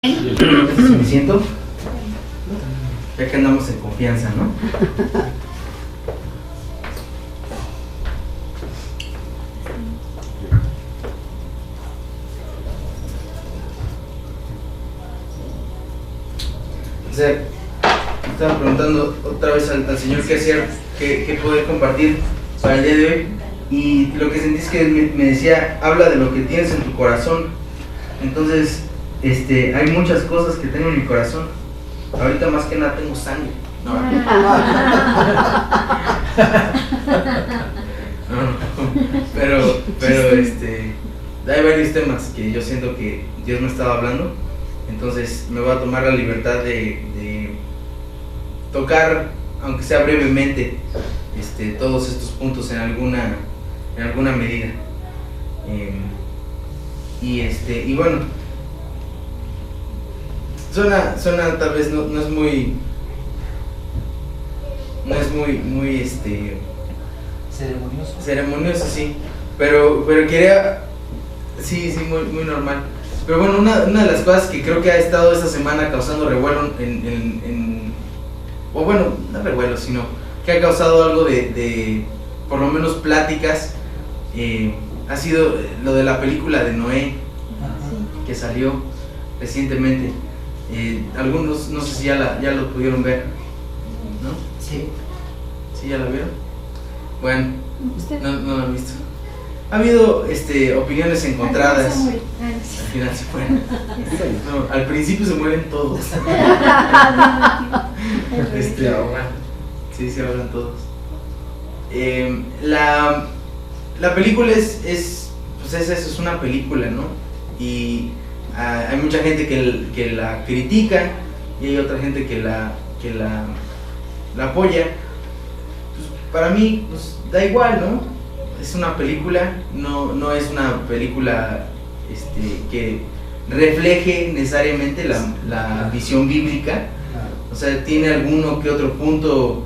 ¿Es suficiente? Ya que andamos en confianza, ¿no? O sea, estaba preguntando otra vez al Señor qué hacer, qué poder compartir para el día de hoy. Y lo que sentí es que me decía, habla de lo que tienes en tu corazón. Entonces, hay muchas cosas que tengo en mi corazón. Ahorita más que nada tengo sangre. No, pero hay varios temas que yo siento que Dios me estaba hablando. Entonces me voy a tomar la libertad de tocar, aunque sea brevemente, todos estos puntos en alguna medida. Y bueno, suena tal vez no es muy ceremonioso, sí, pero quería, sí, muy normal. Pero bueno, una de las cosas que creo que ha estado esta semana causando revuelo o bueno, no revuelo, sino que ha causado algo de por lo menos pláticas, ha sido lo de la película de Noé, que salió recientemente. Algunos, no sé si ya lo pudieron ver, ¿no? Sí. ¿Sí ya la vieron? Bueno, no lo han visto. Ha habido opiniones encontradas. Al final se mueren. No, al principio se mueren todos. Se ahogan. Sí, se ahogan todos. La película es una película, ¿no? Y hay mucha gente que la critica y hay otra gente que la apoya. Pues para mí, pues, da igual, ¿no? Es una película, no es una película que refleje necesariamente la visión bíblica. O sea, tiene alguno que otro punto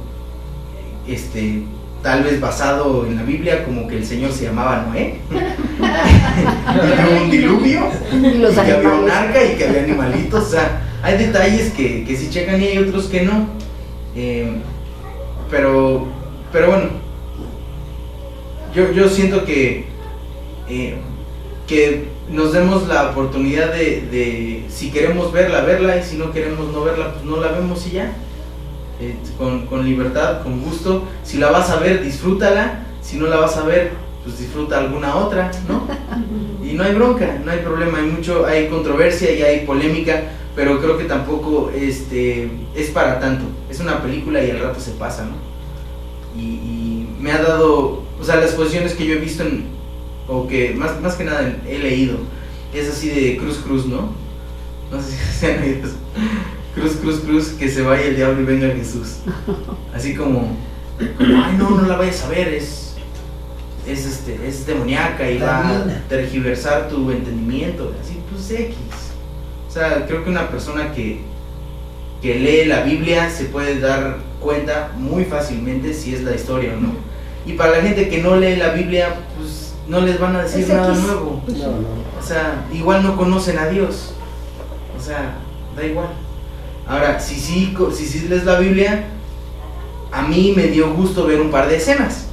tal vez basado en la Biblia, como que el Señor se llamaba Noé, y hubo un diluvio, y que había un arca y que había animalitos. O sea, hay detalles que sí checan y hay otros que no. Pero bueno, yo siento que nos demos la oportunidad de si queremos verla, y si no queremos no verla, pues no la vemos y ya. Con libertad, con gusto. Si la vas a ver, disfrútala. Si no la vas a ver, pues disfruta alguna otra, ¿no? Y no hay bronca, no hay problema. Hay controversia y hay polémica, pero creo que tampoco es para tanto. Es una película y al rato se pasa, ¿no? Y me ha dado, o sea, las posiciones que yo he visto o que más que nada he leído, es así de cruz, ¿no? No sé si se han oído eso. Cruz, que se vaya el diablo y venga Jesús. Así como ay, no la vayas a ver, es demoníaca y va a tergiversar tu entendimiento. Así, pues X. O sea, creo que una persona que lee la Biblia se puede dar cuenta muy fácilmente si es la historia o no. Y para la gente que no lee la Biblia, pues no les van a decir nada nuevo. O sea, igual no conocen a Dios. O sea, da igual. Ahora, si lees la Biblia, a mí me dio gusto ver un par de escenas.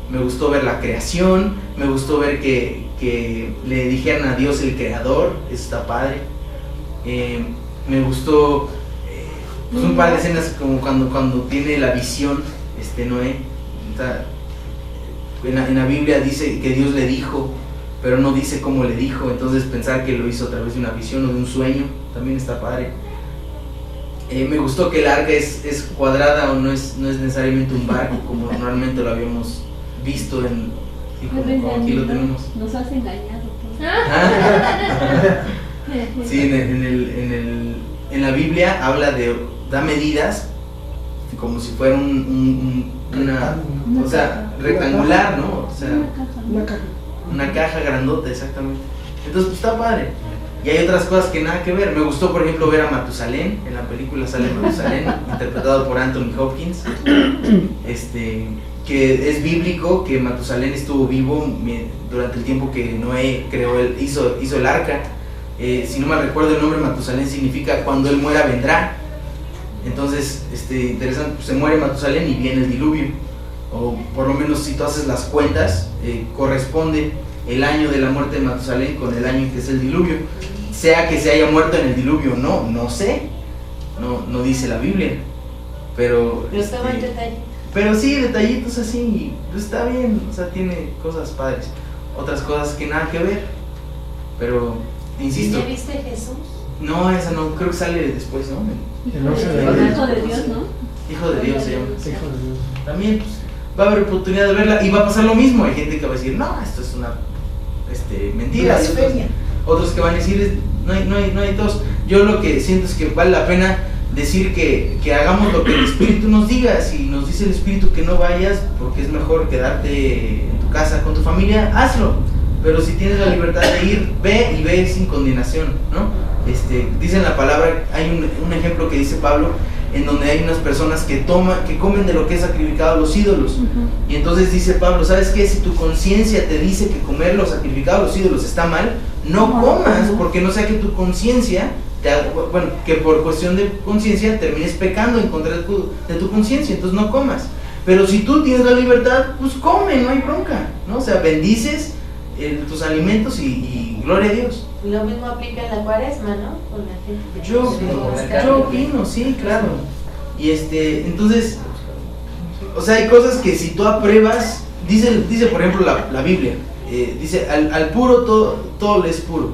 Me gustó ver la creación, me gustó ver que le dijeran a Dios el creador, eso está padre. Me gustó pues un par de escenas como cuando tiene la visión Noé. En la Biblia dice que Dios le dijo, pero no dice cómo le dijo. Entonces pensar que lo hizo a través de una visión o de un sueño también está padre. Me gustó que el arca es cuadrada o no es necesariamente un barco como normalmente lo habíamos visto como aquí lo tenemos. Nos has engañado. Sí, en la Biblia da medidas como si fuera o sea, rectangular, ¿no? O sea, una caja grandota, exactamente. Entonces, pues está padre. Y hay otras cosas que nada que ver. Me gustó, por ejemplo, ver a Matusalén. En la película sale Matusalén, interpretado por Anthony Hopkins. Que es bíblico, que Matusalén estuvo vivo durante el tiempo que Noé hizo el arca. si no mal recuerdo, el nombre Matusalén significa cuando él muera vendrá. Entonces, interesante, pues, se muere Matusalén y viene el diluvio, o por lo menos si tú haces las cuentas, corresponde el año de la muerte de Matusalén con el año en que es el diluvio. Sea que se haya muerto en el diluvio o no, no sé, no dice la Biblia, pero estaba en detalle. Pero sí, detallitos así, y pues está bien, o sea, tiene cosas padres, otras cosas que nada que ver, pero insisto. ¿Ya viste Jesús? No, esa no, creo que sale después, ¿no? Hijo de Dios, ¿no? Hijo de Dios se llama. Hijo de Dios. También pues, va a haber oportunidad de verla y va a pasar lo mismo. Hay gente que va a decir, no, esto es una mentira. Otros que van a decir, no hay tos. Yo lo que siento es que vale la pena decir que hagamos lo que el Espíritu nos diga. Si nos dice el Espíritu que no vayas porque es mejor quedarte en tu casa con tu familia, hazlo. Pero si tienes la libertad de ir, ve y ve sin condenación, ¿no? Dice en la palabra, hay un ejemplo que dice Pablo, en donde hay unas personas que comen de lo que es sacrificado a los ídolos. Y entonces dice Pablo, ¿sabes qué? Si tu conciencia te dice que comer lo sacrificado a los ídolos está mal, no comas, porque no sea que tu conciencia, que por cuestión de conciencia termines pecando en contra de tu conciencia, entonces no comas. Pero si tú tienes la libertad, pues come, no hay bronca, ¿no? O sea, bendices tus alimentos y gloria a Dios. Lo mismo aplica en la Cuaresma, ¿no? Con la gente que yo opino, sí, claro. Y entonces, o sea, hay cosas que si tú apruebas, dice por ejemplo la Biblia, dice al puro todo le es puro.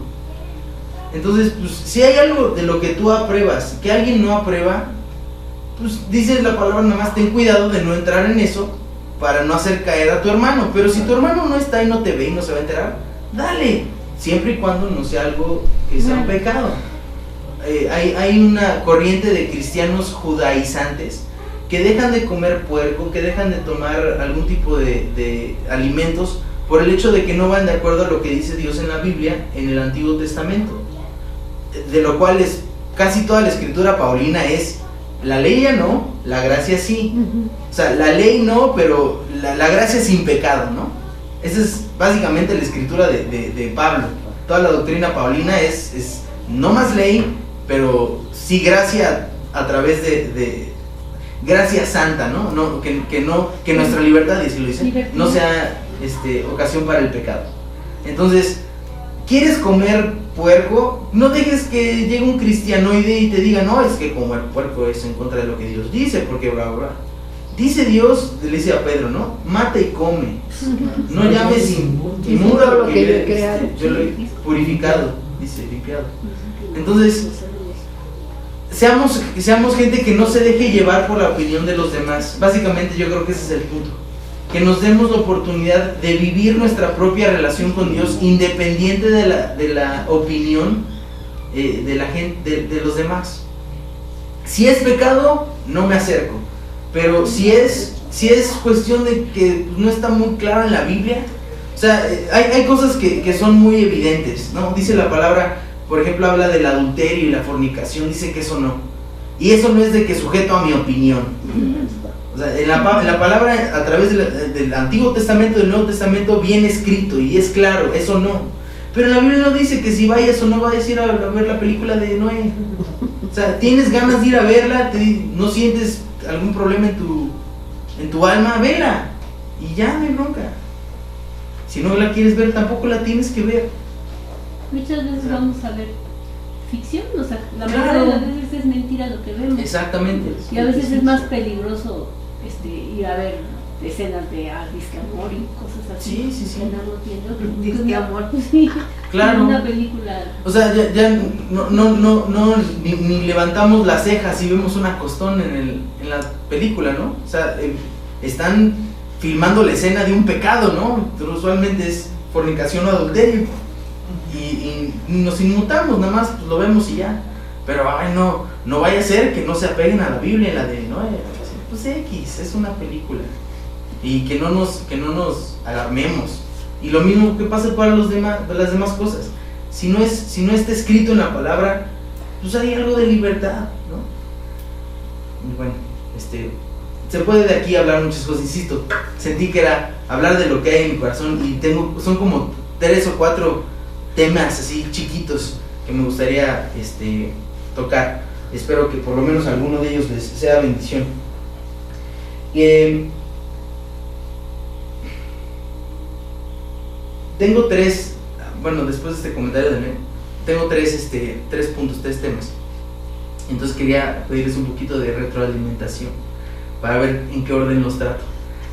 Entonces, pues, si hay algo de lo que tú apruebas que alguien no aprueba, pues dice la palabra, nada más ten cuidado de no entrar en eso para no hacer caer a tu hermano. Pero si tu hermano no está y no te ve y no se va a enterar, dale, siempre y cuando no sea algo que sea un pecado. Hay una corriente de cristianos judaizantes que dejan de comer puerco, que dejan de tomar algún tipo de alimentos por el hecho de que no van de acuerdo a lo que dice Dios en la Biblia, en el Antiguo Testamento, de lo cual casi toda la escritura paulina es la ley ya no, la gracia sí. O sea, la ley no, pero la gracia sin pecado, ¿no? Esa es básicamente la escritura de Pablo. Toda la doctrina paulina es no más ley, pero sí gracia a través de gracia santa, ¿no? Que nuestra libertad, y así lo dice, no sea ocasión para el pecado. Entonces, ¿quieres comer puerco? No dejes que llegue un cristianoide y te diga, no, es que comer puerco es en contra de lo que Dios dice, porque bla, bla. Dice Dios, le dice a Pedro, ¿no? Mata y come. No llames inmundo a lo que yo lo he purificado, dice, limpiado. Entonces, seamos gente que no se deje llevar por la opinión de los demás. Básicamente yo creo que ese es el punto. Que nos demos la oportunidad de vivir nuestra propia relación con Dios independiente de la opinión de la gente, de los demás. Si es pecado, no me acerco. Pero si es cuestión de que no está muy claro en la Biblia, o sea, hay cosas que son muy evidentes, ¿no? Dice la palabra, por ejemplo, habla del adulterio y la fornicación, dice que eso no. Y eso no es de que sujeto a mi opinión. O sea, en la palabra, a través del Antiguo Testamento y del Nuevo Testamento, viene escrito y es claro, eso no. Pero en la Biblia no dice que si vayas o no vayas a ir a ver la película de Noé. O sea, tienes ganas de ir a verla, no sientes algún problema en tu alma, vela. Y ya, no hay bronca. Si no la quieres ver, tampoco la tienes que ver. Muchas veces vamos a ver ficción, o sea, la mayoría de las veces es mentira lo que vemos. Exactamente. Y a veces es más peligroso ir a ver escenas de disque amor y cosas así. Sí. Andamos viendo Disque amor. Sí, claro. una película. O sea, ya ni levantamos las cejas y vemos un acostón en la película, ¿no? O sea, están filmando la escena de un pecado, ¿no? Pero usualmente es fornicación o adulterio. Y nos inmutamos, nada más pues, lo vemos y ya. Pero no vaya a ser que no se apeguen a la Biblia, la de, ¿no? Pues X, es una película. Y que no nos alarmemos. Y lo mismo que pasa para las demás cosas. Si no está escrito en la palabra, pues hay algo de libertad, ¿no? Y bueno, se puede de aquí hablar muchas cosas, insisto. Sentí que era hablar de lo que hay en mi corazón y son como 3 o 4 temas así chiquitos que me gustaría tocar. Espero que por lo menos a alguno de ellos les sea bendición. Tengo tres, bueno, después de este comentario de mí, tengo tres puntos, tres temas. Entonces quería pedirles un poquito de retroalimentación para ver en qué orden los trato,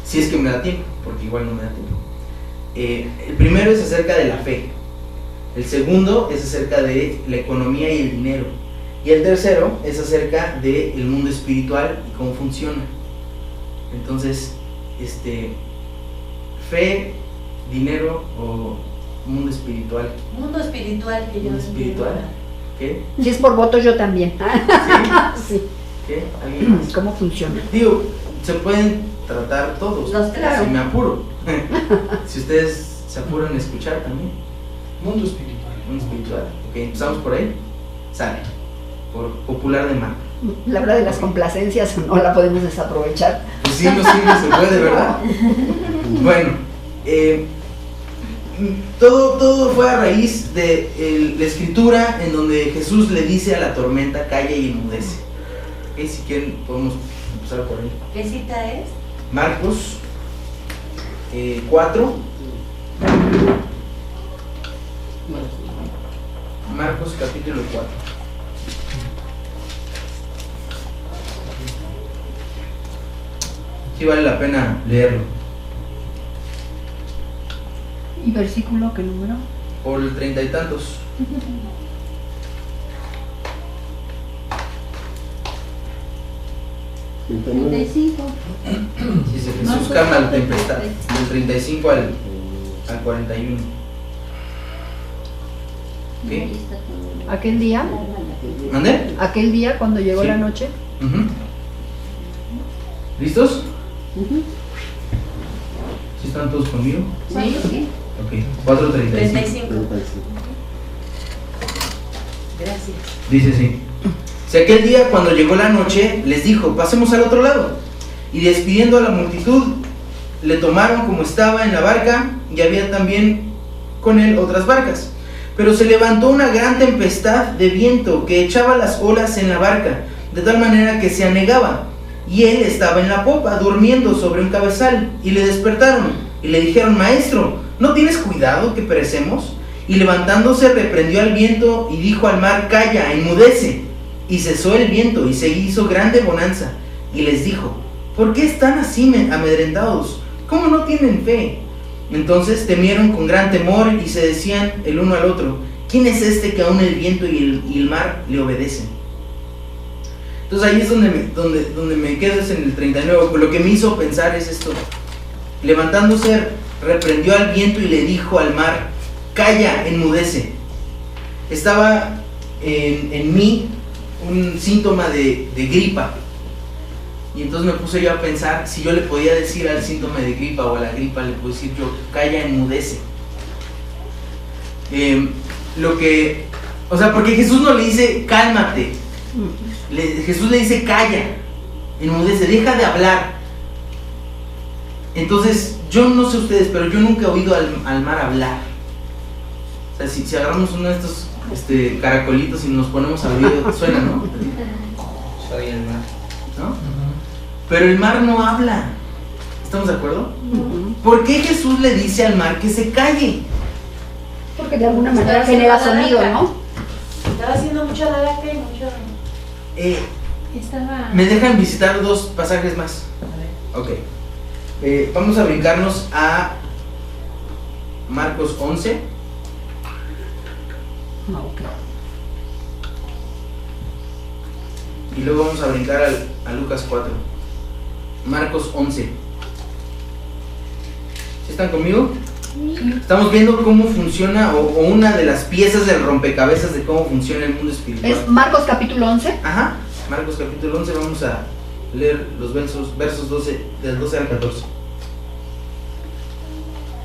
si es que me da tiempo, porque igual no me da tiempo. El primero es acerca de la fe, el segundo es acerca de la economía y el dinero, y el tercero es acerca del mundo espiritual y cómo funciona. Entonces, fe, dinero o mundo espiritual. Mundo espiritual, que yo Mundo espiritual. ¿Qué? Si es por voto, yo también. ¿Sí? Sí. ¿Qué? ¿Alguien más? ¿Cómo funciona? Digo, se pueden tratar todos. Los tres. Si me apuro. Si ustedes se apuran a escuchar también. Mundo espiritual. Mundo espiritual. Ok, empezamos por ahí. Sale. Por popular demanda. La hora de las complacencias no la podemos desaprovechar. Pues sí, no se puede, ¿verdad? Bueno, todo fue a raíz de la escritura en donde Jesús le dice a la tormenta, calla y enmudece. Okay, si quieren podemos empezar por ahí. ¿Qué cita es? Marcos 4. Marcos capítulo 4. Sí vale la pena leerlo. ¿Y versículo qué número? Por el 30 y tantos. Dice Jesús calma la tempestad. Del 35 al 41. ¿Qué? Aquel día, ¿Mande? aquel día cuando llegó Sí. la noche. ¿Listos? ¿Sí están todos conmigo? Sí. Ok, 4:35. 35. Gracias. Dice así: si aquel día cuando llegó la noche les dijo, pasemos al otro lado, y despidiendo a la multitud le tomaron como estaba en la barca, y había también con él otras barcas, pero se levantó una gran tempestad de viento que echaba las olas en la barca, de tal manera que se anegaba, y él estaba en la popa durmiendo sobre un cabezal, y le despertaron y le dijeron, maestro, ¿no tienes cuidado que perecemos? Y levantándose reprendió al viento y dijo al mar, calla, enmudece. Y cesó el viento y se hizo grande bonanza. Y les dijo, ¿por qué están así amedrentados? ¿Cómo no tienen fe? Entonces temieron con gran temor y se decían el uno al otro, ¿quién es este que aún el viento y el mar le obedecen? Entonces ahí es donde me quedo, es en el 39. Lo que me hizo pensar es esto: levantándose reprendió al viento y le dijo al mar, calla, enmudece. Estaba en mí un síntoma de gripa, y entonces me puse yo a pensar si yo le podía decir al síntoma de gripa o a la gripa, le puedo decir yo, calla, enmudece. Porque Jesús no le dice cálmate, Jesús le dice calla, enmudece, deja de hablar. Entonces yo no sé ustedes, pero yo nunca he oído al mar hablar. O sea, si agarramos uno de estos caracolitos y nos ponemos a oír, suena, ¿no? Soy el mar. ¿No? Pero el mar no habla. ¿Estamos de acuerdo? ¿Por qué Jesús le dice al mar que se calle? Porque de alguna manera genera sonido, ¿no? Estaba haciendo mucha laraca y mucho... Estaba... Me dejan visitar dos pasajes más. Ok. Vamos a brincarnos a Marcos 11. Y luego vamos a brincar a Lucas 4. Marcos 11. ¿Sí están conmigo? Estamos viendo cómo funciona, o una de las piezas del rompecabezas de cómo funciona el mundo espiritual. Es Marcos capítulo 11. Ajá, Marcos capítulo 11. Vamos a leer los versos 12, del 12 al 14.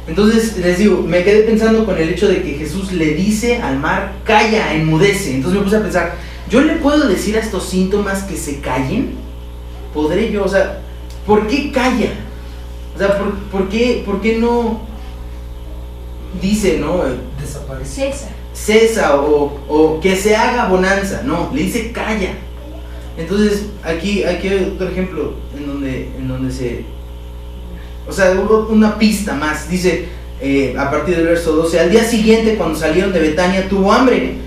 Entonces les digo, me quedé pensando con el hecho de que Jesús le dice al mar, calla, enmudece. Entonces me puse a pensar, ¿yo le puedo decir a estos síntomas que se callen? ¿Podré yo? O sea, ¿por qué calla? O sea, ¿por qué no dice, no? Desaparece. Cesa. cesa o que se haga bonanza, no, le dice calla. Entonces aquí hay otro ejemplo en donde se, o sea, hubo una pista más, dice a partir del verso 12, al día siguiente cuando salieron de Betania tuvo hambre,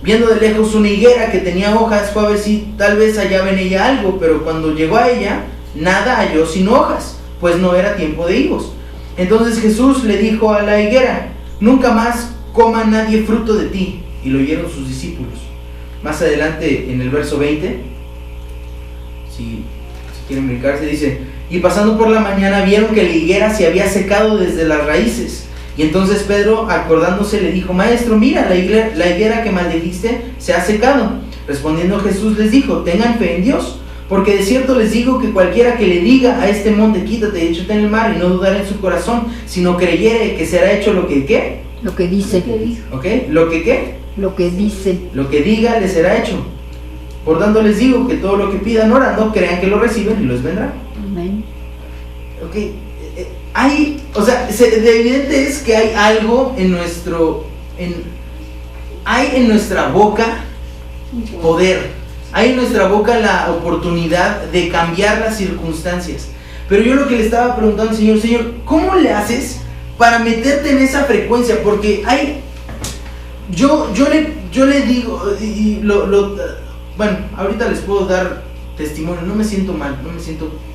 viendo de lejos una higuera que tenía hojas, fue a ver si tal vez hallaba en ella algo, pero cuando llegó a ella, nada halló sino hojas, pues no era tiempo de higos. Entonces Jesús le dijo a la higuera, nunca más coma nadie fruto de ti, y lo oyeron sus discípulos. Más adelante en el verso 20, si quieren brincarse, dice, y pasando por la mañana vieron que la higuera se había secado desde las raíces. Y entonces Pedro, acordándose, le dijo, maestro, mira, la higuera que maldijiste se ha secado. Respondiendo Jesús les dijo, tengan fe en Dios, porque de cierto les digo que cualquiera que le diga a este monte, quítate y échate en el mar, y no dudar en su corazón, sino creyere que será hecho lo que ¿qué? Lo que dice. ¿Ok? ¿Lo que qué? Lo que dice. Lo que diga le será hecho. Por tanto les digo que todo lo que pidan orando, crean que lo reciben y los vendrá. Amén. Ok, hay, o sea, de evidente es que hay algo en nuestra boca poder, hay en nuestra boca la oportunidad de cambiar las circunstancias. Pero yo lo que le estaba preguntando al Señor, ¿cómo le haces para meterte en esa frecuencia? Porque hay, yo le digo, y bueno, ahorita les puedo dar testimonio, no me siento mal,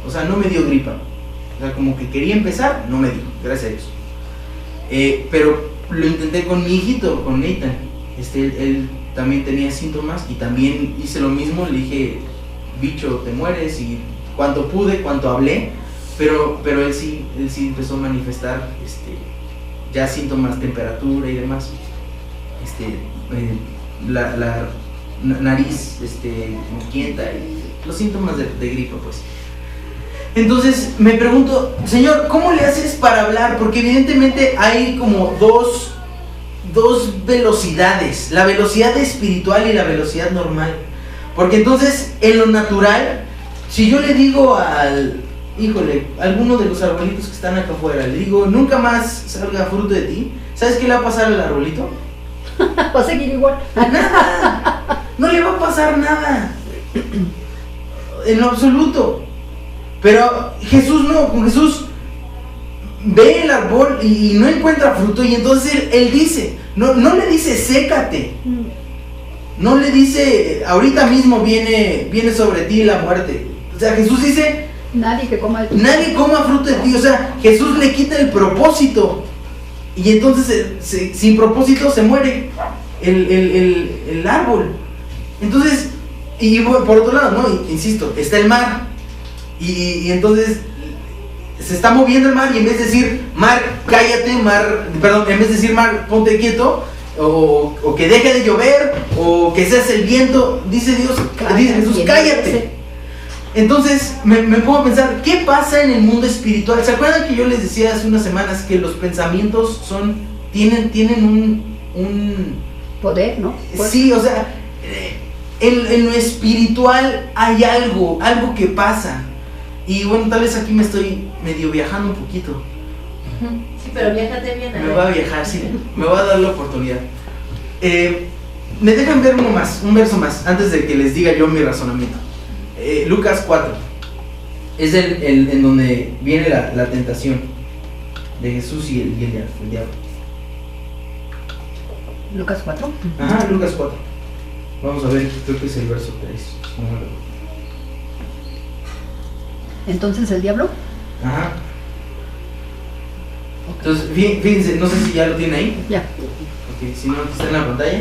o sea, no me dio gripa. O sea, como que quería empezar, no me dio, gracias a Dios. Pero lo intenté con mi hijito, con Nathan. Él también tenía síntomas y también hice lo mismo. Le dije, bicho, te mueres, y cuanto pude, cuanto hablé. Pero él sí empezó a manifestar ya síntomas, temperatura y demás. La nariz inquieta y los síntomas de gripa, pues. Entonces me pregunto, Señor, ¿cómo le haces para hablar? Porque evidentemente hay como dos velocidades, la velocidad espiritual y la velocidad normal. Porque entonces, en lo natural, si yo le digo alguno de los arbolitos que están acá afuera, le digo, nunca más salga fruto de ti, ¿sabes qué le va a pasar al arbolito? Va a seguir igual. Nada, no le va a pasar nada, en lo absoluto. Pero Jesús no, Jesús ve el árbol y no encuentra fruto, y entonces él dice, no le dice sécate, no le dice ahorita mismo viene sobre ti la muerte. O sea, Jesús dice, nadie coma fruto de ti. O sea, Jesús le quita el propósito, y entonces sin propósito se muere el árbol. Entonces, y por otro lado, ¿no? Insisto, está el mar. Y entonces se está moviendo el mar, y en vez de decir, mar, cállate, en vez de decir, mar, ponte quieto, o que deje de llover, o que cese el viento, dice Jesús, cállate. Entonces me pongo a pensar, ¿qué pasa en el mundo espiritual? ¿Se acuerdan que yo les decía hace unas semanas que los pensamientos tienen un poder, ¿no? Sí, o sea, en lo espiritual hay algo que pasa. Y bueno, tal vez aquí me estoy medio viajando un poquito. Sí, pero viájate bien. Me va a viajar, sí, me va a dar la oportunidad. Me dejan ver un verso más, antes de que les diga yo mi razonamiento. Lucas 4. Es en donde viene la tentación de Jesús y el diablo. Lucas 4. Ajá, Lucas 4. Vamos a ver, creo que es el verso 3. Entonces el diablo. Ajá. Entonces, fíjense, no sé si ya lo tiene ahí. Ya. Ok, si no, aquí está en la pantalla.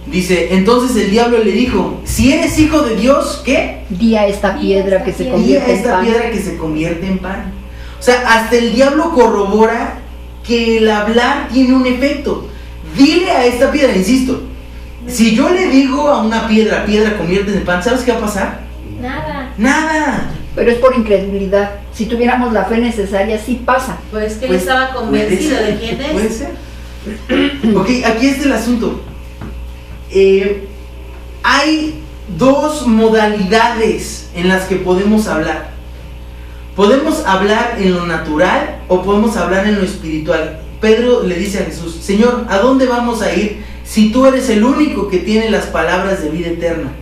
Dice, entonces el diablo le dijo, si eres hijo de Dios, ¿qué? Di a esta piedra que se convierte en pan. O sea, hasta el diablo corrobora que el hablar tiene un efecto. Dile a esta piedra, insisto, si yo le digo a una piedra, convierte en pan, ¿sabes qué va a pasar? Nada. Pero es por incredulidad. Si tuviéramos la fe necesaria, sí pasa. Pues que él estaba convencido de quién es. Puede ser. Ok, aquí está el asunto. Hay dos modalidades en las que podemos hablar. Podemos hablar en lo natural o podemos hablar en lo espiritual. Pedro le dice a Jesús: Señor, ¿a dónde vamos a ir si tú eres el único que tiene las palabras de vida eterna?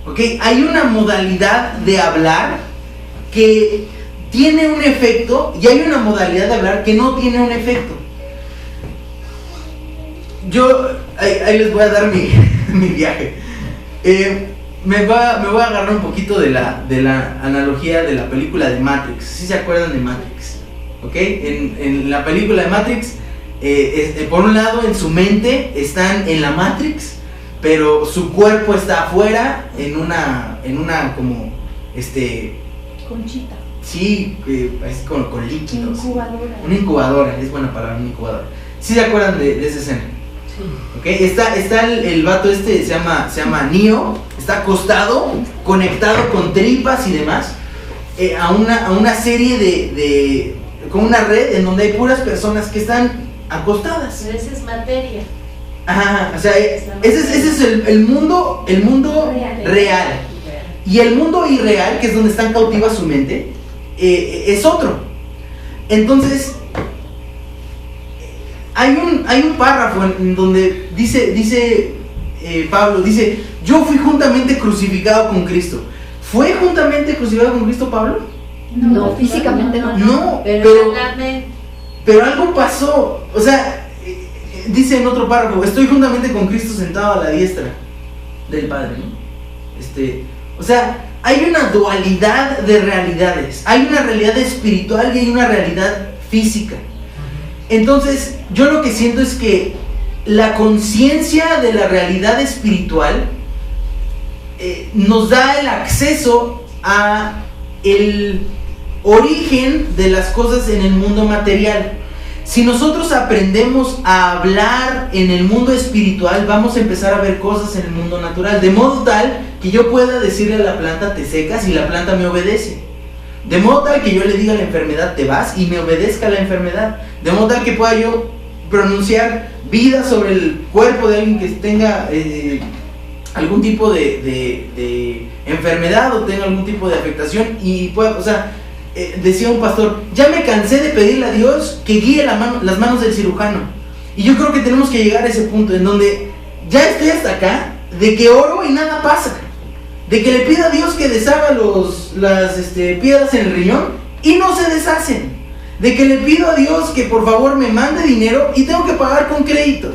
¿Ok? Hay una modalidad de hablar que tiene un efecto y hay una modalidad de hablar que no tiene un efecto. Yo, ahí les voy a dar mi viaje. Me voy a agarrar un poquito de la analogía de la película de Matrix. ¿Sí se acuerdan de Matrix? ¿Ok? En la película de Matrix, por un lado en su mente están en la Matrix, pero su cuerpo está afuera en una como conchita. Sí, es con líquidos. Incubadora. Una incubadora, es buena palabra, una incubadora. ¿Sí se acuerdan de esa escena? Sí. ¿Okay? Está el vato se llama Neo, está acostado, conectado con tripas y demás, a una serie con una red en donde hay puras personas que están acostadas. Pero esa es materia. Ajá, o sea, ese es el mundo real. Y el mundo irreal, que es donde está cautiva su mente, es otro. Entonces, hay un párrafo en donde dice Pablo, dice: yo fui juntamente crucificado con Cristo. ¿Fue juntamente crucificado con Cristo Pablo? No, físicamente no. No, pero algo pasó. O sea, dice en otro párrafo: estoy juntamente con Cristo sentado a la diestra del Padre, ¿no? O sea, hay una dualidad de realidades. Hay una realidad espiritual y hay una realidad física. Entonces, yo lo que siento es que la conciencia de la realidad espiritual nos da el acceso a el origen de las cosas en el mundo material. Si nosotros aprendemos a hablar en el mundo espiritual, vamos a empezar a ver cosas en el mundo natural, de modo tal que yo pueda decirle a la planta: te secas, y la planta me obedece. De modo tal que yo le diga a la enfermedad: te vas, y me obedezca la enfermedad. De modo tal que pueda yo pronunciar vida sobre el cuerpo de alguien que tenga algún tipo de enfermedad o tenga algún tipo de afectación, y pueda, o sea, decía un pastor: ya me cansé de pedirle a Dios que guíe las manos del cirujano. Y yo creo que tenemos que llegar a ese punto en donde ya estoy hasta acá de que oro y nada pasa, de que le pido a Dios que deshaga las piedras en el riñón y no se deshacen, de que le pido a Dios que por favor me mande dinero y tengo que pagar con crédito,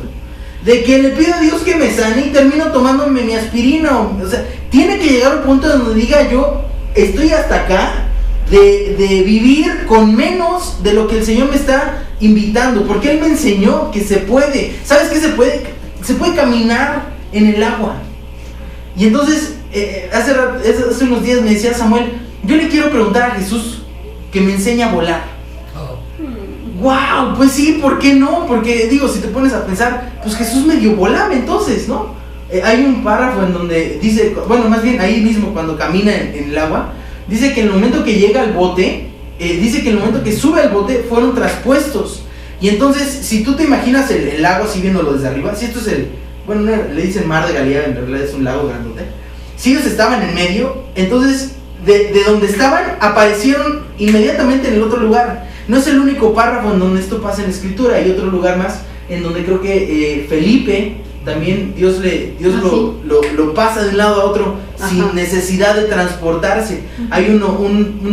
de que le pido a Dios que me sane y termino tomándome mi aspirina. O sea, tiene que llegar a un punto donde diga: yo estoy hasta acá de vivir con menos de lo que el Señor me está invitando, porque Él me enseñó que se puede. ¿Sabes qué se puede? Se puede caminar en el agua. Y entonces, hace unos días me decía Samuel: yo le quiero preguntar a Jesús que me enseñe a volar. Wow, pues sí, ¿por qué no? Porque digo, si te pones a pensar, pues Jesús medio volaba entonces, ¿no? Hay un párrafo en donde dice, bueno, más bien ahí mismo cuando camina en el agua, dice que en el momento que llega al bote, dice que en el momento que sube al bote fueron traspuestos. Y entonces, si tú te imaginas el lago así viéndolo desde arriba, si esto es bueno, le dicen mar de Galilea, en realidad es un lago grandote. Si ellos estaban en medio, entonces de donde estaban aparecieron inmediatamente en el otro lugar. No es el único párrafo en donde esto pasa en la Escritura. Hay otro lugar más en donde creo que Felipe también Dios lo pasa de un lado a otro. Ajá. Sin necesidad de transportarse. Hay un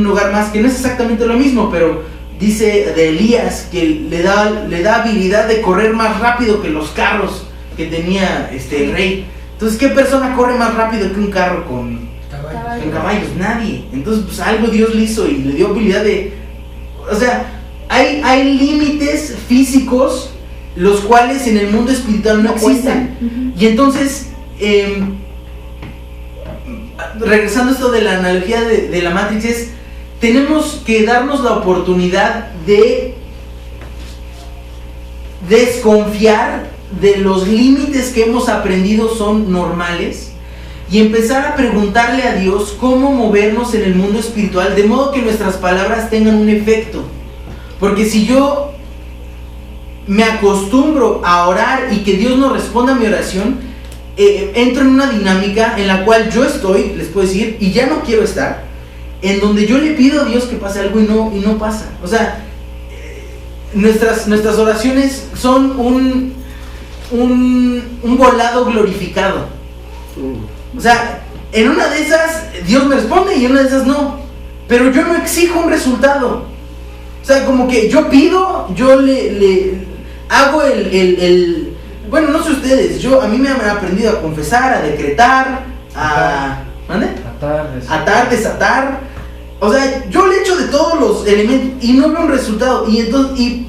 lugar más que no es exactamente lo mismo, pero dice de Elías que le da habilidad de correr más rápido que los carros que tenía el rey. Entonces, ¿qué persona corre más rápido que un carro con caballos? Nadie. Entonces, pues algo Dios le hizo y le dio habilidad de... O sea, hay límites físicos los cuales en el mundo espiritual no existen. Y entonces, regresando a esto de la analogía de la Matrix, tenemos que darnos la oportunidad de desconfiar de los límites que hemos aprendido son normales y empezar a preguntarle a Dios cómo movernos en el mundo espiritual de modo que nuestras palabras tengan un efecto. Porque si yo me acostumbro a orar y que Dios no responda a mi oración, entro en una dinámica en la cual yo estoy, les puedo decir, y ya no quiero estar, en donde yo le pido a Dios que pase algo y no pasa. O sea, nuestras oraciones son un volado glorificado. O sea, en una de esas Dios me responde y en una de esas no. Pero yo no exijo un resultado. O sea, como que yo pido, yo le hago bueno, no sé ustedes, a mí me han aprendido a confesar, a decretar, ¿mande? Atar, desatar. O sea, yo le echo de todos los elementos y no veo un resultado. Y entonces,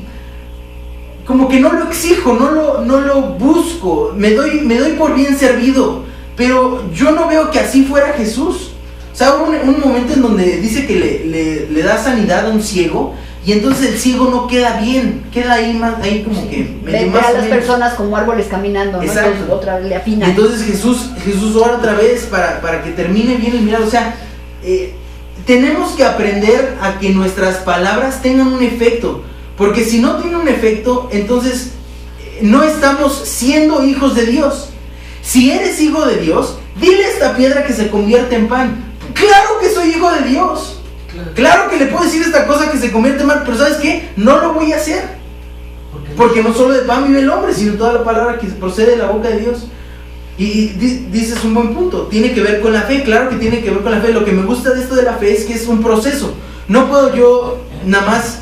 como que no lo exijo, no lo busco, me doy por bien servido. Pero yo no veo que así fuera Jesús. O sea, hubo un momento en donde dice que le da sanidad a un ciego. Y entonces el ciego no queda bien, queda ahí como que ve más a las personas como árboles caminando, ¿no? Exacto. Entonces, otra vez le afina. Entonces Jesús ora otra vez para que termine bien el milagro. O sea, tenemos que aprender a que nuestras palabras tengan un efecto. Porque si no tiene un efecto, entonces no estamos siendo hijos de Dios. Si eres hijo de Dios, dile a esta piedra que se convierte en pan. ¡Claro que soy hijo de Dios! Claro que le puedo decir esta cosa que se convierte en pan, pero ¿sabes qué? No lo voy a hacer. Porque no solo de pan vive el hombre, sino toda la palabra que procede de la boca de Dios. Y dices un buen punto, tiene que ver con la fe. Claro que tiene que ver con la fe. Lo que me gusta de esto de la fe es que es un proceso. No puedo yo nada más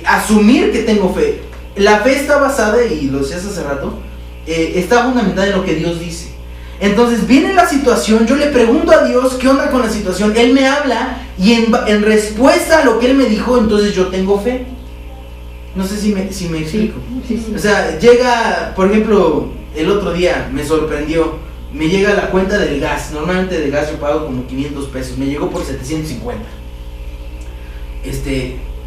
asumir que tengo fe. La fe está basada, y lo decías hace rato, está fundamentada en lo que Dios dice. Entonces viene la situación, yo le pregunto a Dios qué onda con la situación, Él me habla y en respuesta a lo que Él me dijo, entonces yo tengo fe. No sé si me explico. Sí. O sea, llega, por ejemplo, el otro día me sorprendió, me llega la cuenta del gas. Normalmente de gas yo pago como 500 pesos, me llegó por 750.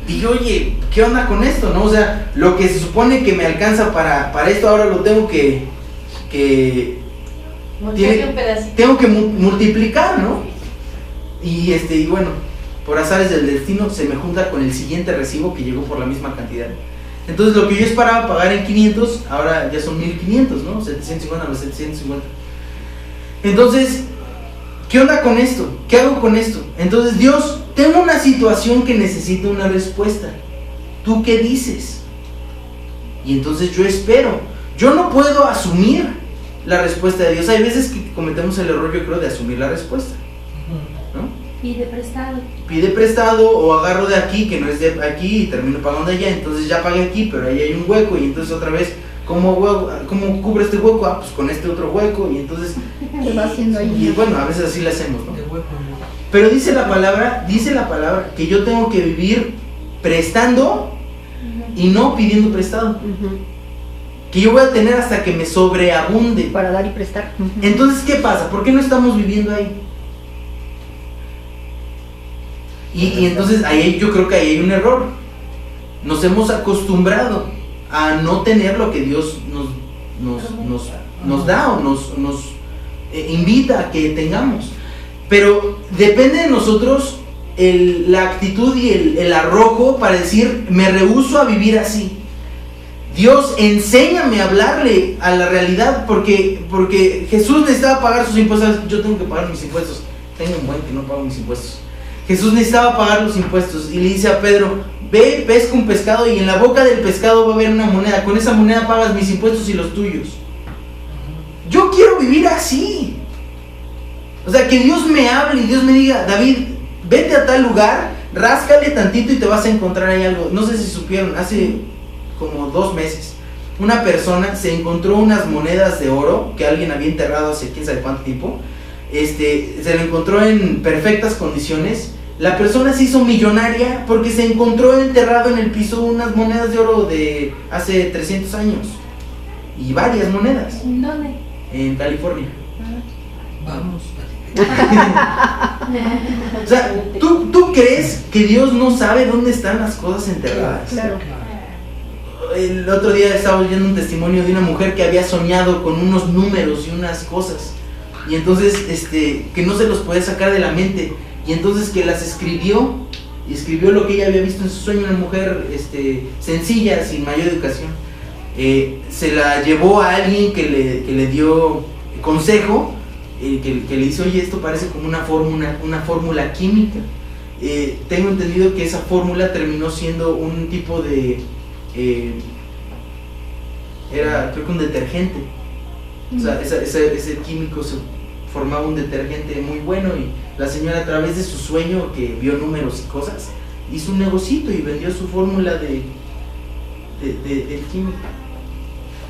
Dije, oye, ¿qué onda con esto? ¿No? O sea, lo que se supone que me alcanza para esto, ahora lo tengo que tengo que multiplicar, ¿no? Y bueno, por azares del destino se me junta con el siguiente recibo que llegó por la misma cantidad. Entonces lo que yo esperaba pagar en 500, ahora ya son 1500, ¿no? 750 más 750. Entonces, ¿qué onda con esto? ¿Qué hago con esto? Entonces, Dios, tengo una situación que necesita una respuesta. ¿Tú qué dices? Y entonces yo espero. Yo no puedo asumir la respuesta de Dios. Hay veces que cometemos el error, yo creo, de asumir la respuesta, ¿no? Pide prestado o agarro de aquí, que no es de aquí, y termino pagando allá. Entonces ya pagué aquí, pero ahí hay un hueco. Y entonces otra vez, ¿cómo cubre este hueco? Pues con este otro hueco. Y entonces va haciendo ahí. Y bueno, a veces así lo hacemos, ¿no? Pero dice la palabra que yo tengo que vivir prestando y no pidiendo prestado. Que yo voy a tener hasta que me sobreabunde. Para dar y prestar. Entonces, ¿qué pasa? ¿Por qué no estamos viviendo ahí? Y entonces yo creo que ahí hay un error. Nos hemos acostumbrado a no tener lo que Dios nos da o nos invita a que tengamos. Pero depende de nosotros la actitud y el arrojo para decir, me rehúso a vivir así. Dios, enséñame a hablarle a la realidad, porque Jesús necesitaba pagar sus impuestos. Yo tengo que pagar mis impuestos. Tengo un buen que no pago mis impuestos. Jesús necesitaba pagar los impuestos y le dice a Pedro, ve, pesca un pescado y en la boca del pescado va a haber una moneda. Con esa moneda pagas mis impuestos y los tuyos. Yo quiero vivir así. O sea, que Dios me hable y Dios me diga, David, vete a tal lugar, ráscale tantito y te vas a encontrar ahí algo. No sé si supieron, hace como 2 meses, una persona se encontró unas monedas de oro que alguien había enterrado hace quién sabe cuánto tiempo. Se lo encontró en perfectas condiciones. La persona se hizo millonaria porque se encontró enterrado en el piso unas monedas de oro de hace 300 años. Y varias monedas. ¿Dónde? En California. Vamos. O sea, ¿tú crees que Dios no sabe dónde están las cosas enterradas? Claro. El otro día estaba oyendo un testimonio de una mujer que había soñado con unos números y unas cosas. Y entonces, que no se los podía sacar de la mente. Y entonces que las escribió lo que ella había visto en su sueño, una mujer sencilla, sin mayor educación. Se la llevó a alguien que le dio consejo, que le dice, oye, esto parece como una fórmula química. Tengo entendido que esa fórmula terminó siendo un tipo de era, creo que un detergente. O sea, ese químico se formaba un detergente muy bueno, y la señora, a través de su sueño, que vio números y cosas, hizo un negocito y vendió su fórmula del químico.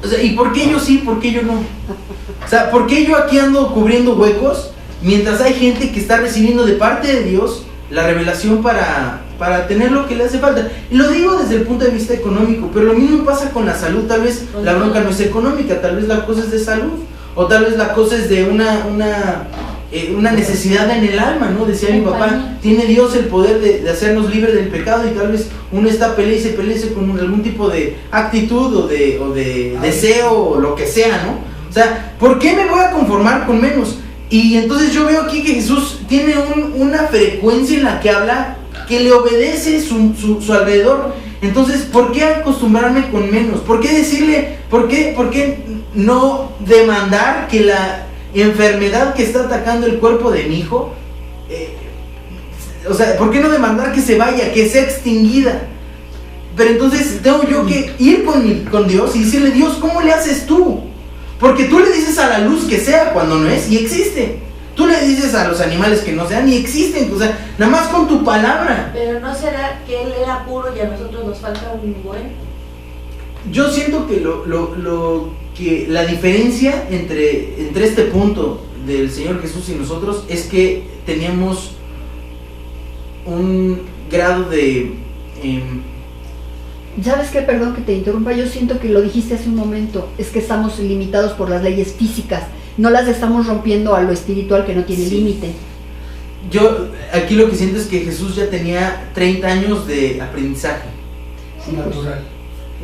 O sea, ¿y por qué yo sí, por qué yo no? O sea, ¿por qué yo aquí ando cubriendo huecos mientras hay gente que está recibiendo de parte de Dios la revelación para tener lo que le hace falta? Y lo digo desde el punto de vista económico, pero lo mismo pasa con la salud. Tal vez la bronca no es económica, tal vez la cosa es de salud, o tal vez la cosa es de una necesidad en el alma, ¿no? Decía mi papá, tiene Dios el poder de hacernos libres del pecado, y tal vez uno está peleándose con algún tipo de actitud o de deseo o lo que sea, ¿no? O sea, ¿por qué me voy a conformar con menos? Y entonces yo veo aquí que Jesús tiene una frecuencia en la que habla que le obedece su alrededor. Entonces, ¿por qué acostumbrarme con menos? ¿Por qué decirle, por qué no demandar que la enfermedad que está atacando el cuerpo de mi hijo, o sea, ¿por qué no demandar que se vaya, que sea extinguida? Pero entonces tengo yo que ir con Dios y decirle, Dios, ¿cómo le haces tú? Porque tú le dices a la luz que sea cuando no es, y existe. Tú le dices a los animales que no sean, y existen. O sea, nada más con tu palabra. Pero ¿no será que él era puro y a nosotros nos falta un buen? Yo siento que que la diferencia entre este punto del Señor Jesús y nosotros es que teníamos un grado de... ¿Sabes qué? Perdón que te interrumpa, yo siento que lo dijiste hace un momento, es que estamos limitados por las leyes físicas, no las estamos rompiendo a lo espiritual que no tiene límite. Yo aquí lo que siento es que Jesús ya tenía 30 años de aprendizaje. Natural.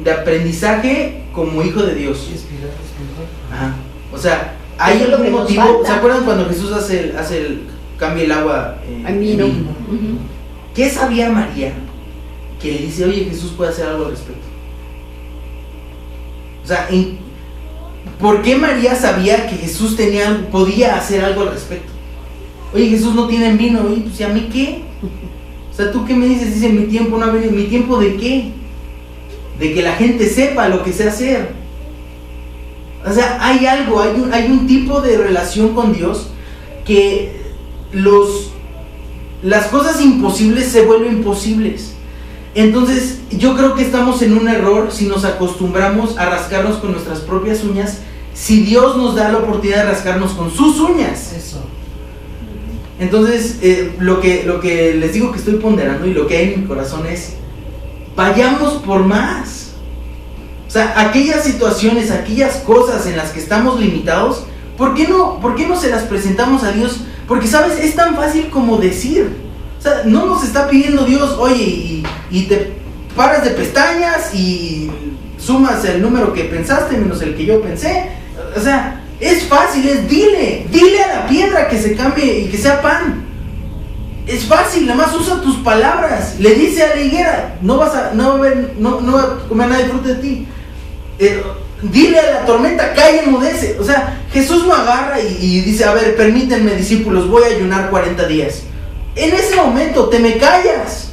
De aprendizaje como hijo de Dios. Espiritual. Ajá. O sea, hay Eso es lo algún que nos motivo. falta. ¿Se acuerdan cuando Jesús cambia el agua A mí no. vino? ¿Qué sabía María que le dice, oye, Jesús puede hacer algo al respecto? O sea, ¿por qué María sabía que Jesús podía hacer algo al respecto? Oye, Jesús no tiene vino. Oye, pues ¿y a mí qué? O sea, ¿tú qué me dices? Dice, mi tiempo no ha venido. ¿Mi tiempo de qué? De que la gente sepa lo que sé hacer. O sea, hay algo, hay un tipo de relación con Dios que las cosas imposibles se vuelven posibles. Entonces, yo creo que estamos en un error si nos acostumbramos a rascarnos con nuestras propias uñas, si Dios nos da la oportunidad de rascarnos con sus uñas. Eso. Entonces, lo que les digo que estoy ponderando y lo que hay en mi corazón es, vayamos por más. O sea, aquellas situaciones, aquellas cosas en las que estamos limitados, ¿por qué no se las presentamos a Dios? Porque, ¿sabes? Es tan fácil como decir. O sea, no nos está pidiendo Dios, oye, y te paras de pestañas y sumas el número que pensaste menos el que yo pensé. O sea, es fácil, dile a la piedra que se cambie y que sea pan. Es fácil, nada más usa tus palabras. Le dice a la higuera, no va a comer nadie fruto de ti. Dile a la tormenta, calla, enmudece. O sea, Jesús no agarra y dice, a ver, permítanme, discípulos, voy a ayunar 40 días. En ese momento te me callas,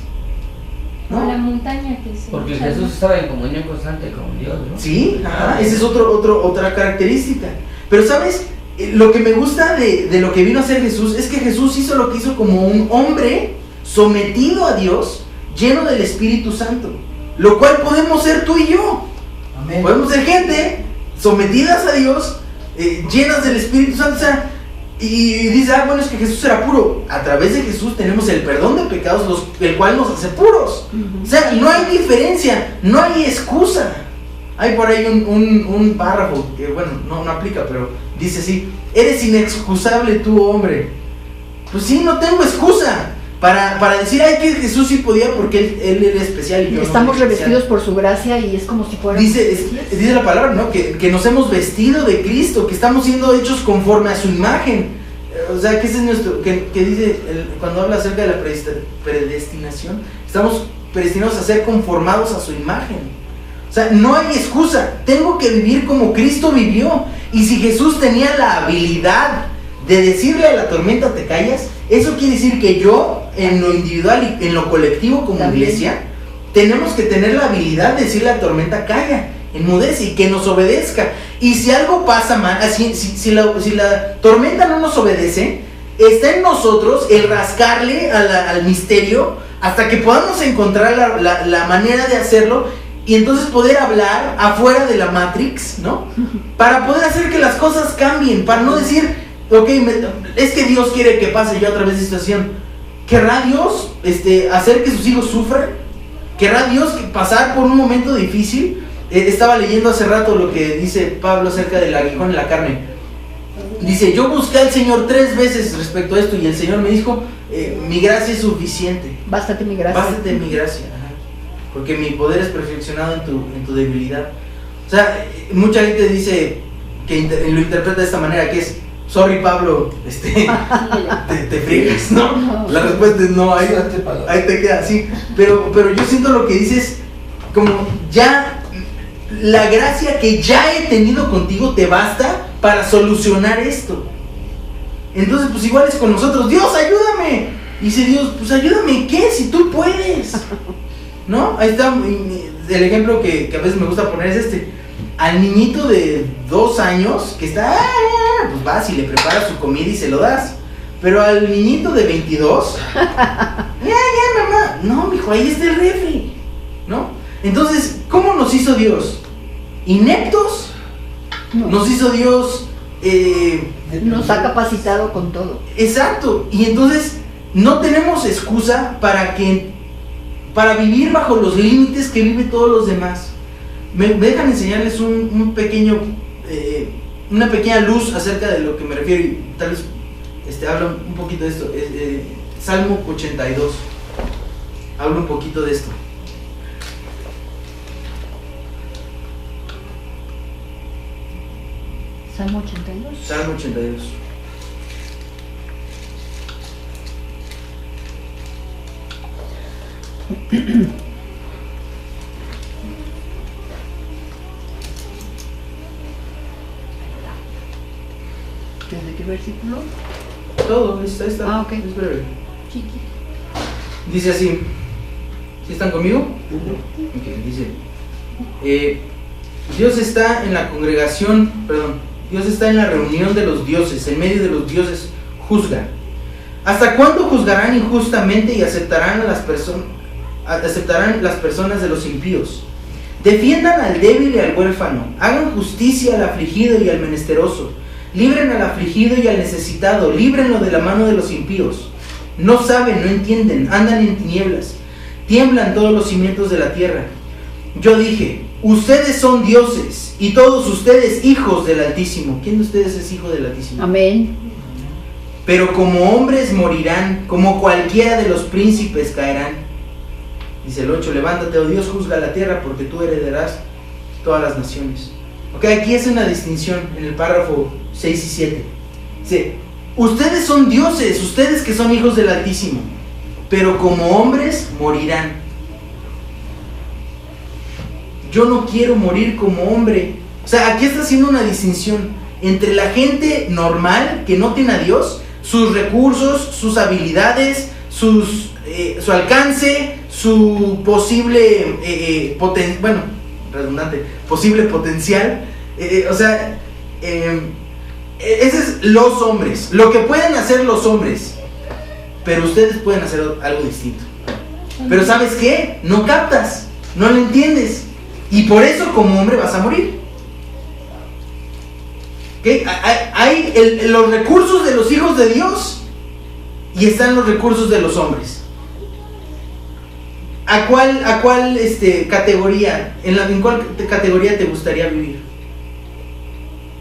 ¿no? La montaña que se... Porque Jesús estaba en comunión constante con Dios, ¿no? Sí, esa es otra característica. Pero ¿sabes? Lo que me gusta de lo que vino a hacer Jesús es que Jesús hizo lo que hizo como un hombre sometido a Dios, lleno del Espíritu Santo, lo cual podemos ser tú y yo. Amén. Podemos ser gente sometidas a Dios, llenas del Espíritu Santo. O sea, y dice, bueno, es que Jesús era puro. A través de Jesús tenemos el perdón de pecados, el cual nos hace puros. O sea, no hay diferencia, no hay excusa. Hay por ahí un párrafo que, bueno, no aplica, pero dice así: eres inexcusable tú, hombre. Pues sí, no tengo excusa para decir, ay, que Jesús sí podía porque él era especial y yo estamos no. Revestidos por su gracia y es como si fuera... Dice la palabra, ¿no? Que nos hemos vestido de Cristo, que estamos siendo hechos conforme a su imagen. O sea, que ese es nuestro, que dice, cuando habla acerca de la predestinación, estamos predestinados a ser conformados a su imagen. O sea, no hay excusa, tengo que vivir como Cristo vivió. Y si Jesús tenía la habilidad de decirle a la tormenta, te callas, eso quiere decir que yo, en lo individual y en lo colectivo como también iglesia, tenemos que tener la habilidad de decirle a la tormenta, calla, enmudece y que nos obedezca. Y si algo pasa mal, si la tormenta no nos obedece, está en nosotros el rascarle al misterio hasta que podamos encontrar la manera de hacerlo y entonces poder hablar afuera de la Matrix, ¿no? Para poder hacer que las cosas cambien, para no decir, ok, es que Dios quiere que pase yo a través de esta situación. ¿Querrá Dios hacer que sus hijos sufran? ¿Querrá Dios pasar por un momento difícil? Estaba leyendo hace rato lo que dice Pablo acerca del aguijón en la carne. Dice, yo busqué al Señor 3 veces respecto a esto y el Señor me dijo, mi gracia es suficiente. Bástate mi gracia. Bástate mi gracia, ajá, porque mi poder es perfeccionado en tu debilidad. O sea, mucha gente dice que lo interpreta de esta manera, que es, sorry Pablo, te friegas, ¿no? La respuesta es no, ahí te queda así. Pero yo siento lo que dices, como ya la gracia que ya he tenido contigo te basta para solucionar esto. Entonces pues igual es con nosotros, Dios ayúdame. Y dice Dios, pues ayúdame, ¿qué? Si tú puedes, ¿no? Ahí está el ejemplo que a veces me gusta poner, es al niñito de 2 años que está, pues vas y le preparas su comida y se lo das. Pero al niñito de 22, ya mamá, no mijo, ahí está el refri, ¿no? Entonces, ¿cómo nos hizo Dios? ¿Ineptos? No. Nos hizo Dios nos ha capacitado con todo. Exacto. Y entonces no tenemos excusa para vivir bajo los límites que viven todos los demás. Me dejan enseñarles un pequeño una pequeña luz acerca de lo que me refiero, y tal vez hablo un poquito de esto. Salmo 82 hablo un poquito de esto. Salmo 82. Salmo 82. ¿Desde qué versículo? Todo, está. Ah, ok. Es breve. Sí. Dice así. ¿Sí están conmigo? Ok, dice. Dios está en la congregación, Dios está en la reunión de los dioses, en medio de los dioses juzga. ¿Hasta cuándo juzgarán injustamente y aceptarán las personas de los impíos? Defiendan al débil y al huérfano, hagan justicia al afligido y al menesteroso, libren al afligido y al necesitado, líbrenlo de la mano de los impíos. No saben, no entienden, andan en tinieblas, tiemblan todos los cimientos de la tierra. Yo dije, ustedes son dioses y todos ustedes hijos del Altísimo. ¿Quién de ustedes es hijo del Altísimo? Amén. Pero como hombres morirán, como cualquiera de los príncipes caerán. Dice el 8, levántate, oh Dios, juzga la tierra, porque tú heredarás todas las naciones. Ok, aquí es una distinción en el párrafo 6 y 7. Dice, ustedes son dioses, ustedes que son hijos del Altísimo, pero como hombres morirán. Yo no quiero morir como hombre. O sea, aquí está haciendo una distinción entre la gente normal que no tiene a Dios, sus recursos, sus habilidades, su alcance, su posible posible potencial. Ese es los hombres, lo que pueden hacer los hombres. Pero ustedes pueden hacer algo distinto. Pero ¿sabes qué? No captas, no lo entiendes. Y por eso como hombre vas a morir. ¿Okay? Hay los recursos de los hijos de Dios y están los recursos de los hombres. ¿A cuál categoría? ¿En cuál categoría te gustaría vivir?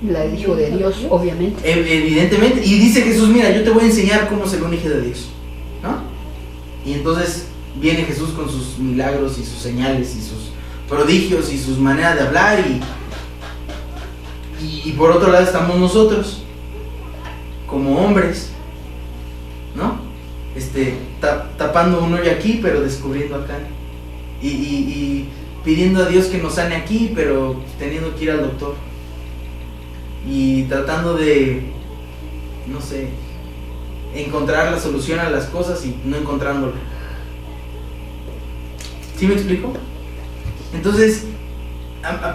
La del hijo de Dios, obviamente. Evidentemente. Y dice Jesús, mira, yo te voy a enseñar cómo ser un hijo de Dios, ¿no? Y entonces viene Jesús con sus milagros y sus señales y sus prodigios y sus maneras de hablar, y por otro lado estamos nosotros como hombres, ¿no? Tapando un hoyo aquí pero descubriendo acá, y pidiendo a Dios que nos sane aquí pero teniendo que ir al doctor, y tratando de, no sé, encontrar la solución a las cosas y no encontrándola. ¿Sí me explico? Entonces,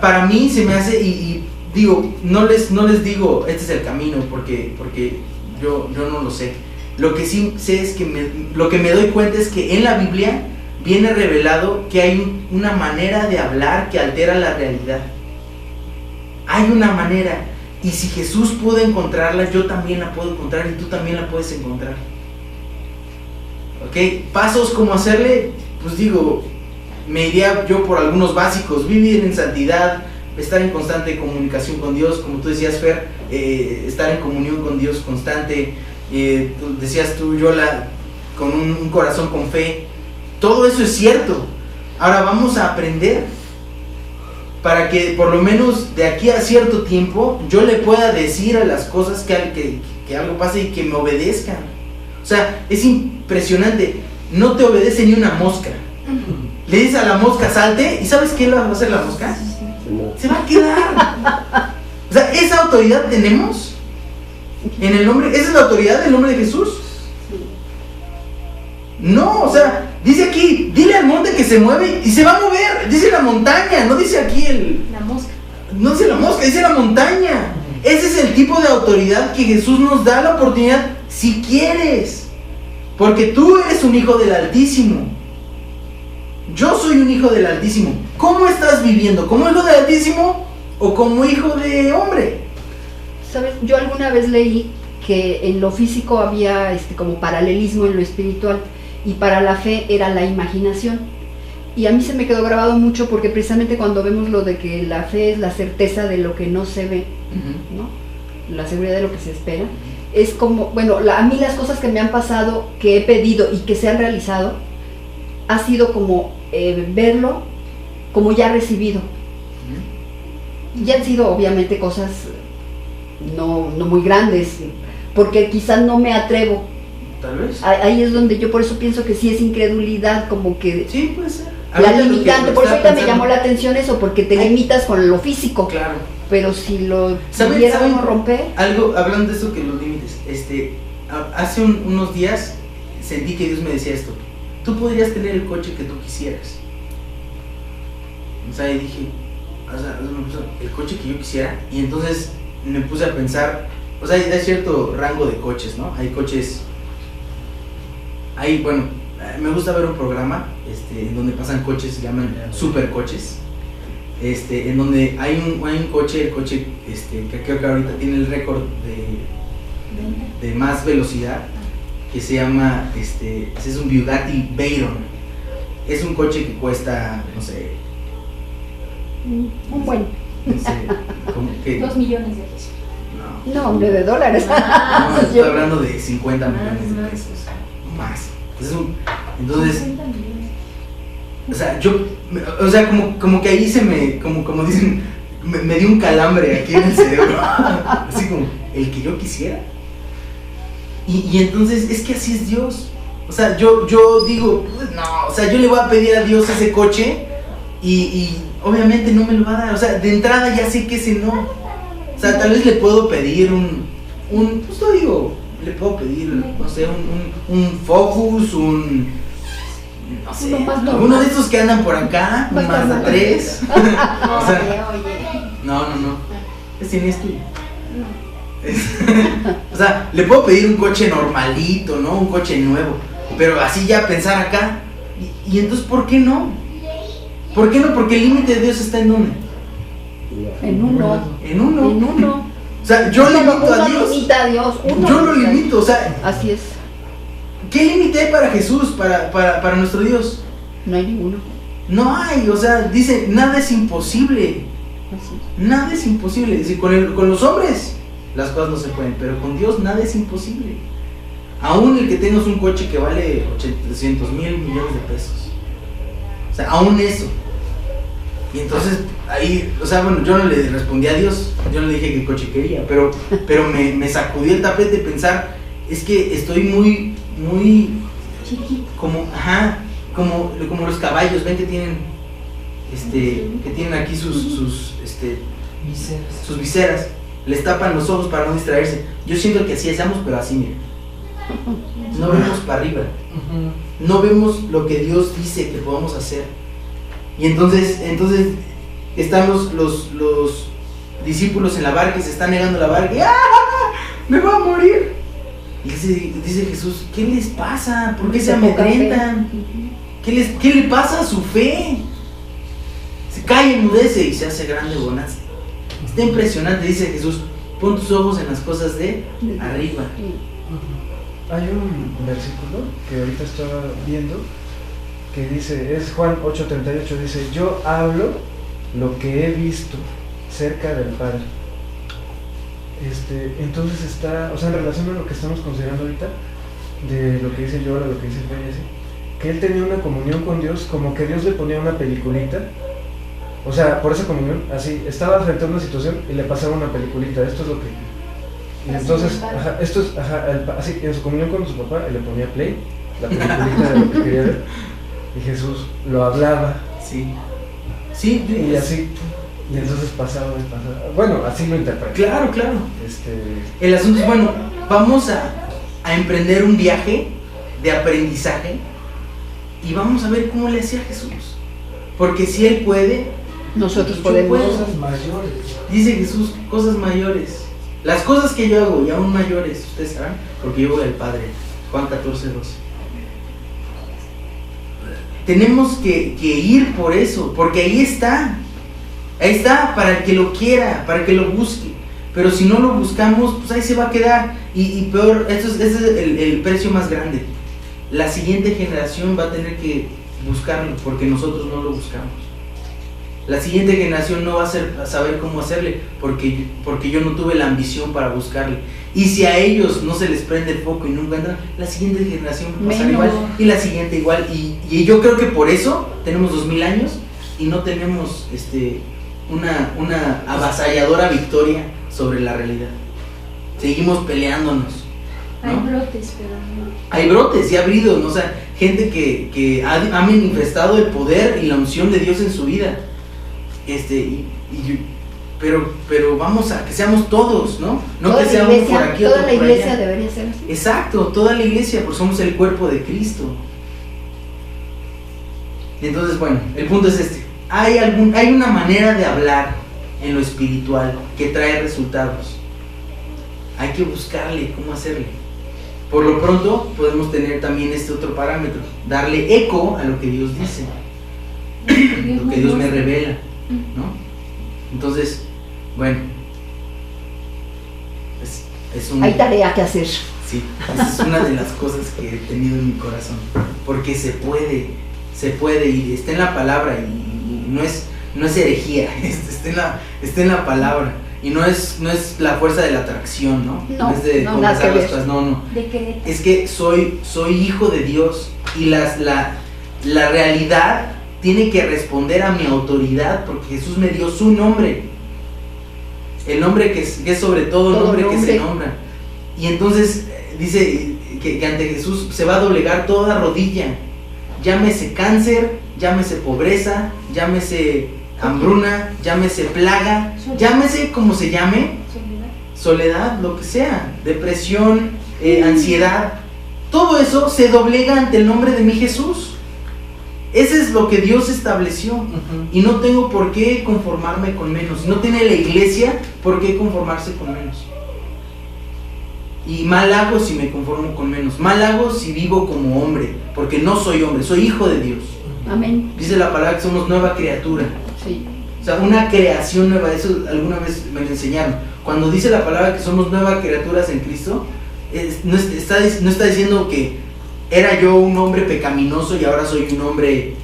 para mí se me hace, y digo, no les digo, este es el camino, porque yo no lo sé. Lo que sí sé es que lo que me doy cuenta es que en la Biblia viene revelado que hay una manera de hablar que altera la realidad. Hay una manera, y si Jesús pudo encontrarla, yo también la puedo encontrar y tú también la puedes encontrar. ¿Ok? Pasos como hacerle, pues digo, me iría yo por algunos básicos: vivir en santidad, estar en constante comunicación con Dios, como tú decías, Fer, estar en comunión con Dios constante, decías tú, Yola, con un corazón con fe. Todo eso es cierto. Ahora vamos a aprender para que por lo menos de aquí a cierto tiempo yo le pueda decir a las cosas que algo pase y que me obedezcan. O sea, es impresionante. No te obedece ni una mosca. Le dices a la mosca salte, ¿y sabes qué va a hacer la mosca? Se va a quedar. O sea, esa autoridad tenemos en el nombre. ¿Esa es la autoridad del nombre de Jesús? No, o sea, dice aquí, dile al monte que se mueve y se va a mover. Dice la montaña, no dice aquí La mosca. no dice la mosca, dice la montaña. Ese es el tipo de autoridad que Jesús nos da la oportunidad, si quieres. Porque tú eres un hijo del Altísimo. Yo soy un hijo del Altísimo. ¿Cómo estás viviendo? ¿Como hijo del Altísimo o como hijo de hombre? ¿Sabes? Yo alguna vez leí que en lo físico había como paralelismo en lo espiritual, y para la fe era la imaginación. Y a mí se me quedó grabado mucho, porque precisamente cuando vemos lo de que la fe es la certeza de lo que no se ve, ¿no? La seguridad de lo que se espera, es como, bueno, a mí las cosas que me han pasado, que he pedido y que se han realizado, ha sido como verlo como ya recibido. Y han sido obviamente cosas no muy grandes, porque quizás no me atrevo. Tal vez. Ahí es donde yo por eso pienso que sí es incredulidad, como que Sí, puede ser. la limitante. Por eso ahorita me llamó la atención eso, porque te limitas con lo físico. Claro. Pero si lo ¿Saben pudiéramos romper. algo, hablando de eso, que los límites, hace unos días sentí que Dios me decía esto: tú podrías tener el coche que tú quisieras. O sea, y dije, el coche que yo quisiera. Y entonces me puse a pensar, o sea, hay cierto rango de coches, ¿no? Hay coches, bueno, me gusta ver un programa en donde pasan coches, se llaman supercoches, en donde hay un coche, el coche que creo que ahorita tiene el récord de más velocidad, que se llama, es un Bugatti Veyron. Es un coche que cuesta, no sé, Un buen. ¿cómo que? 2 millones de pesos. No, hombre, de dólares. No, estoy hablando de 50 millones de pesos. Más. Entonces, 50 millones. o sea, como que ahí como dicen, me dio un calambre aquí en el cerebro. Así como, el que yo quisiera. Y entonces, es que así es Dios. O sea, yo digo, pues, no, o sea, yo le voy a pedir a Dios ese coche y obviamente no me lo va a dar. O sea, de entrada ya sé que ese no. O sea, tal vez le puedo pedir pues yo digo, le puedo pedir, no sé, un Focus, no sé, uno de estos que andan por acá, un Mazda 3. O sea, no. Ese ni es tuyo. O sea, le puedo pedir un coche normalito, ¿no? Un coche nuevo. Pero así ya pensar acá. Y entonces, ¿por qué no? ¿Por qué no? Porque el límite de Dios está en dónde. En uno. En uno. En uno. O sea, yo limito a Dios. Limita a Dios. Yo lo limito, o sea. Así es. ¿Qué límite hay para Jesús, para nuestro Dios? No hay ninguno. No hay, o sea, dice, nada es imposible. Así. Nada es imposible. Dice, con los hombres las cosas no se pueden, pero con Dios nada es imposible. Aún el que tengas un coche que vale 300 mil millones de pesos. O sea, aún eso. Y entonces ahí, o sea, bueno, yo no le respondí a Dios, yo no le dije qué coche quería, pero me sacudí el tapete de pensar, es que estoy muy Chiquito. como los caballos, ven que tienen aquí sus viseras, les tapan los ojos para no distraerse. Yo siento que así estamos, pero así, miren, no vemos para arriba, no vemos lo que Dios dice que podemos hacer. Y entonces están los discípulos en la barca y se están negando la barca y ¡ah! ¡Me voy a morir! Y dice Jesús, ¿qué les pasa? ¿Por qué se amedrentan? ¿Qué le pasa a su fe? Se cae, enmudece y se hace grande bonanza. Está impresionante, dice Jesús, pon tus ojos en las cosas de arriba. Hay un versículo que ahorita estaba viendo que dice, es Juan 8:38, dice, yo hablo lo que he visto cerca del Padre. Entonces está, o sea, en relación a lo que estamos considerando ahorita, de lo que dice Yola, lo que dice Fey, así, que él tenía una comunión con Dios, como que Dios le ponía una peliculita, o sea, por esa comunión, así, estaba frente a una situación y le pasaba una peliculita, esto es lo que... Y entonces, así, en su comunión con su papá, él le ponía play, la peliculita de lo que quería ver, y Jesús lo hablaba. Sí, y así... Y entonces pasaba. Bueno, así lo interpreto. Claro. El asunto es, bueno, vamos a emprender un viaje de aprendizaje y vamos a ver cómo le hacía Jesús. Porque si Él puede, nosotros yo podemos. puedo. Cosas mayores. Dice Jesús, cosas mayores. Las cosas que yo hago y aún mayores, ustedes saben, porque yo voy al Padre. Juan 14:12. Tenemos que ir por eso, porque ahí está. Ahí está, para el que lo quiera, para el que lo busque. Pero si no lo buscamos, pues ahí se va a quedar. Y peor, este es el precio más grande. La siguiente generación va a tener que buscarlo, porque nosotros no lo buscamos. La siguiente generación no va a saber cómo hacerle, porque yo no tuve la ambición para buscarle. Y si a ellos no se les prende el foco y no encuentran, la siguiente generación va a pasar igual, y la siguiente igual. Y yo creo que por eso tenemos 2000 años y no tenemos una avasalladora victoria sobre la realidad. Seguimos peleándonos, ¿no? Hay brotes, pero no. Hay brotes y ha habido, ¿no? O sea, gente que ha manifestado el poder y la unción de Dios en su vida. Pero vamos a que seamos todos, ¿no? No Toda que sea uno por aquí, toda otro la por iglesia allá. debería ser así. Exacto, toda la iglesia, porque somos el cuerpo de Cristo. Entonces, bueno, el punto es este. Hay una manera de hablar en lo espiritual que trae resultados. Hay que buscarle cómo hacerle. Por lo pronto podemos tener también este otro parámetro, darle eco a lo que Dios dice, lo que Dios me revela, ¿no? Entonces, bueno, hay tarea que hacer. Sí, esa es una de las cosas que he tenido en mi corazón, porque se puede y está en la palabra y no es herejía, está en la palabra. Y no es la fuerza de la atracción, ¿no? No es de conversar las cosas, no. Es que soy hijo de Dios y la realidad tiene que responder a mi autoridad, porque Jesús me dio su nombre. El nombre que es sobre todo el nombre que se nombra. Y entonces dice que ante Jesús se va a doblegar toda rodilla. Llámese cáncer, llámese pobreza, llámese hambruna, llámese plaga, llámese como se llame, soledad, lo que sea, depresión, ansiedad, todo eso se doblega ante el nombre de mi Jesús. Ese es lo que Dios estableció, y no tengo por qué conformarme con menos. No tiene la iglesia por qué conformarse con menos. Y mal hago si me conformo con menos. Mal hago si vivo como hombre, porque no soy hombre, soy hijo de Dios. Amén. Dice la palabra que somos nueva criatura. Sí. O sea, una creación nueva. Eso alguna vez me lo enseñaron. Cuando dice la palabra que somos nuevas criaturas en Cristo, no está diciendo que era yo un hombre pecaminoso y ahora soy un hombre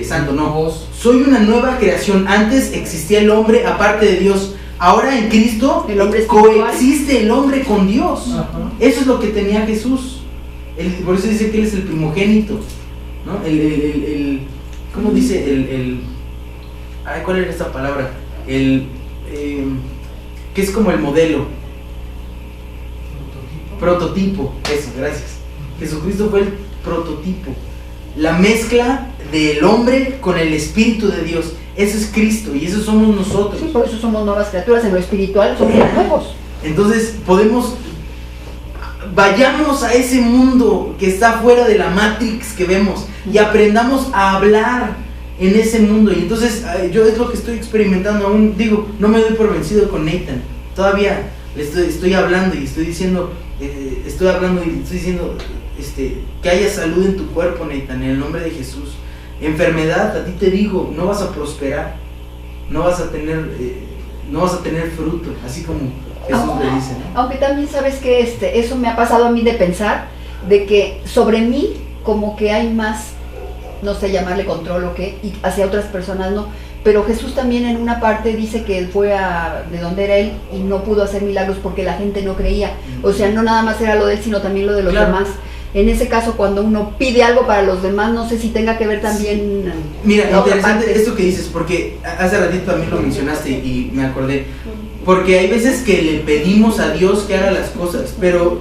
santo. No, soy una nueva creación. Antes existía el hombre aparte de Dios. Ahora en Cristo el hombre coexiste el hombre con Dios. Ajá. Eso es lo que tenía Jesús. Por eso dice que Él es el primogénito, ¿no? ¿Cómo dice? ¿Cuál era esta palabra? Que es como el modelo. Prototipo. Eso, gracias. Jesucristo fue el prototipo. La mezcla del hombre con el Espíritu de Dios. Eso es Cristo y eso somos nosotros. Sí, por eso somos nuevas criaturas. En lo espiritual somos nuevos. Entonces vayamos a ese mundo que está fuera de la Matrix que vemos y aprendamos a hablar en ese mundo. Y entonces yo es lo que estoy experimentando aún. Digo, no me doy por vencido con Nathan. Todavía le estoy hablando y estoy diciendo, que haya salud en tu cuerpo, Nathan, en el nombre de Jesús. Enfermedad, a ti te digo, no vas a prosperar, no vas a tener fruto, así como Jesús le dice, ¿no? Aunque también sabes que eso me ha pasado a mí de pensar, de que sobre mí como que hay más, no sé llamarle control o qué, y hacia otras personas no. Pero Jesús también en una parte dice que él fue de donde era él y no pudo hacer milagros porque la gente no creía. O sea, no nada más era lo de él, sino también lo de los demás. En ese caso, cuando uno pide algo para los demás, no sé si tenga que ver también. Mira, interesante esto que dices, porque hace ratito también lo mencionaste y me acordé. Porque hay veces que le pedimos a Dios que haga las cosas, pero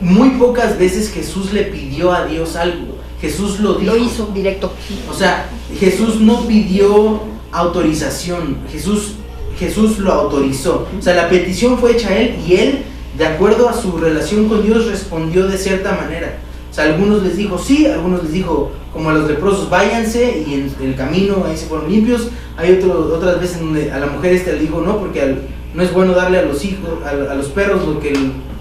muy pocas veces Jesús le pidió a Dios algo. Jesús lo dijo. Lo hizo directo. O sea, Jesús no pidió autorización, Jesús lo autorizó. O sea, la petición fue hecha a él y él, de acuerdo a su relación con Dios, respondió de cierta manera. O sea, a algunos les dijo sí, a algunos les dijo, como a los leprosos, váyanse, y en el camino ahí se fueron limpios. Hay otras veces donde a la mujer le dijo no, porque no es bueno darle a los hijos, a los perros lo que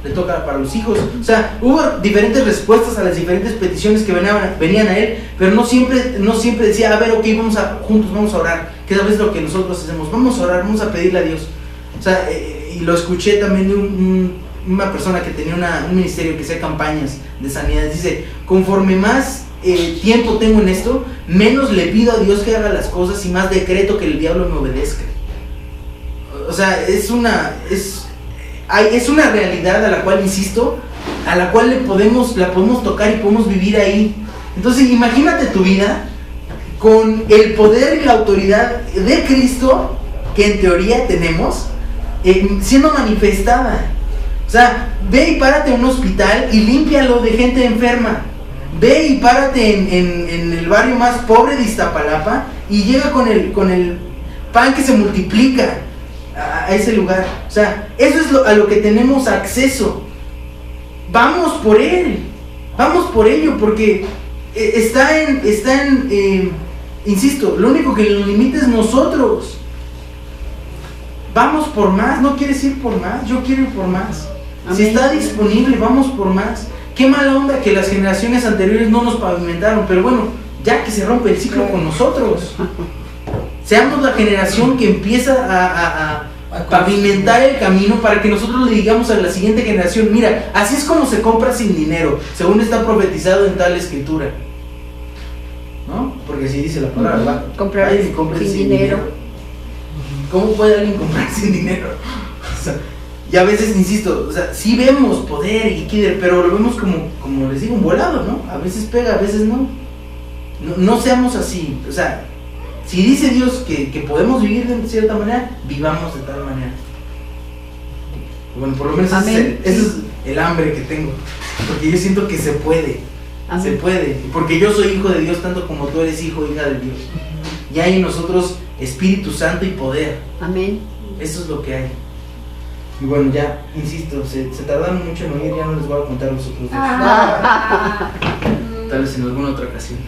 le toca para los hijos. O sea, hubo diferentes respuestas a las diferentes peticiones que venían a él, pero no siempre decía, a ver, ok, juntos vamos a orar, que es a veces lo que nosotros hacemos, vamos a orar, vamos a pedirle a Dios. O sea, y lo escuché también de una persona que tenía un ministerio que hacía campañas de sanidad. Dice, conforme más tiempo tengo en esto, menos le pido a Dios que haga las cosas y más decreto que el diablo me obedezca. O sea, es una realidad a la cual, insisto, a la cual la podemos tocar y podemos vivir ahí. Entonces imagínate tu vida con el poder y la autoridad de Cristo, que en teoría tenemos, siendo manifestada. O sea, ve y párate en un hospital y límpialo de gente enferma. Ve y párate en el barrio más pobre de Iztapalapa y llega con el pan que se multiplica a ese lugar. O sea, eso es a lo que tenemos acceso. Vamos por él, vamos por ello, porque insisto, lo único que nos limita es nosotros. Vamos por más. ¿No quieres ir por más? Yo quiero ir por más. Amén. Si está disponible, vamos por más. Qué mala onda que las generaciones anteriores no nos pavimentaron, pero bueno, ya que se rompe el ciclo con nosotros. Seamos la generación que empieza a pavimentar el camino para que nosotros le digamos a la siguiente generación, mira, así es como se compra sin dinero, según está profetizado en tal escritura, ¿no? Porque así dice la palabra, ¿verdad? Comprar sin dinero. ¿Cómo puede alguien comprar sin dinero? O sea, y a veces, insisto, o sea, sí vemos poder y líder, pero lo vemos como les digo, un volado, ¿no? A veces pega, a veces no. No seamos así. O sea, si dice Dios que podemos vivir de cierta manera, vivamos de tal manera. Bueno, por lo menos ese es el hambre que tengo, porque yo siento que se puede. Amén. Se puede, porque yo soy hijo de Dios tanto como tú eres hijo, hija de Dios. Y hay en nosotros Espíritu Santo y poder. Amén. Eso es lo que hay. Y bueno, ya, insisto, se tardaron mucho en oír, ya no les voy a contar los otros dos. Tal vez en alguna otra ocasión.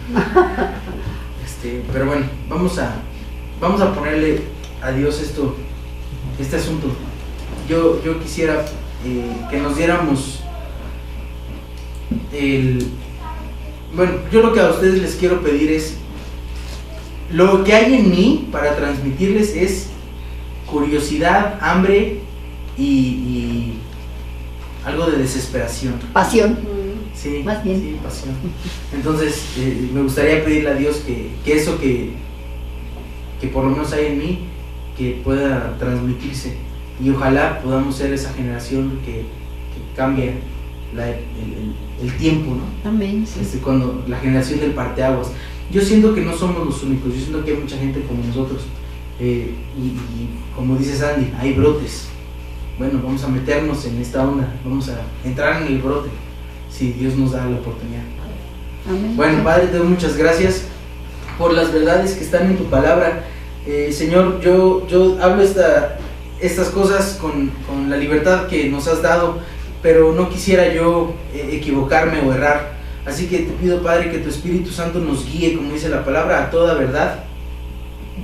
Pero bueno, vamos a ponerle a Dios este asunto. Yo quisiera que nos diéramos bueno, yo lo que a ustedes les quiero pedir es, lo que hay en mí para transmitirles es curiosidad, hambre y algo de desesperación. Pasión. Sí, más bien. Sí, pasión. Entonces, me gustaría pedirle a Dios que eso que por lo menos hay en mí, que pueda transmitirse. Y ojalá podamos ser esa generación que cambie el tiempo, ¿no? Amén. Sí. Cuando la generación del parteaguas. Yo siento que no somos los únicos, yo siento que hay mucha gente como nosotros. Y como dice Sandy, hay brotes. Bueno, vamos a meternos en esta onda, vamos a entrar en el brote, si Dios nos da la oportunidad. Amén. Bueno, Padre, te doy muchas gracias por las verdades que están en tu palabra. Señor, yo hablo estas cosas con la libertad que nos has dado, pero no quisiera yo equivocarme o errar. Así que te pido, Padre, que tu Espíritu Santo nos guíe, como dice la palabra, a toda verdad,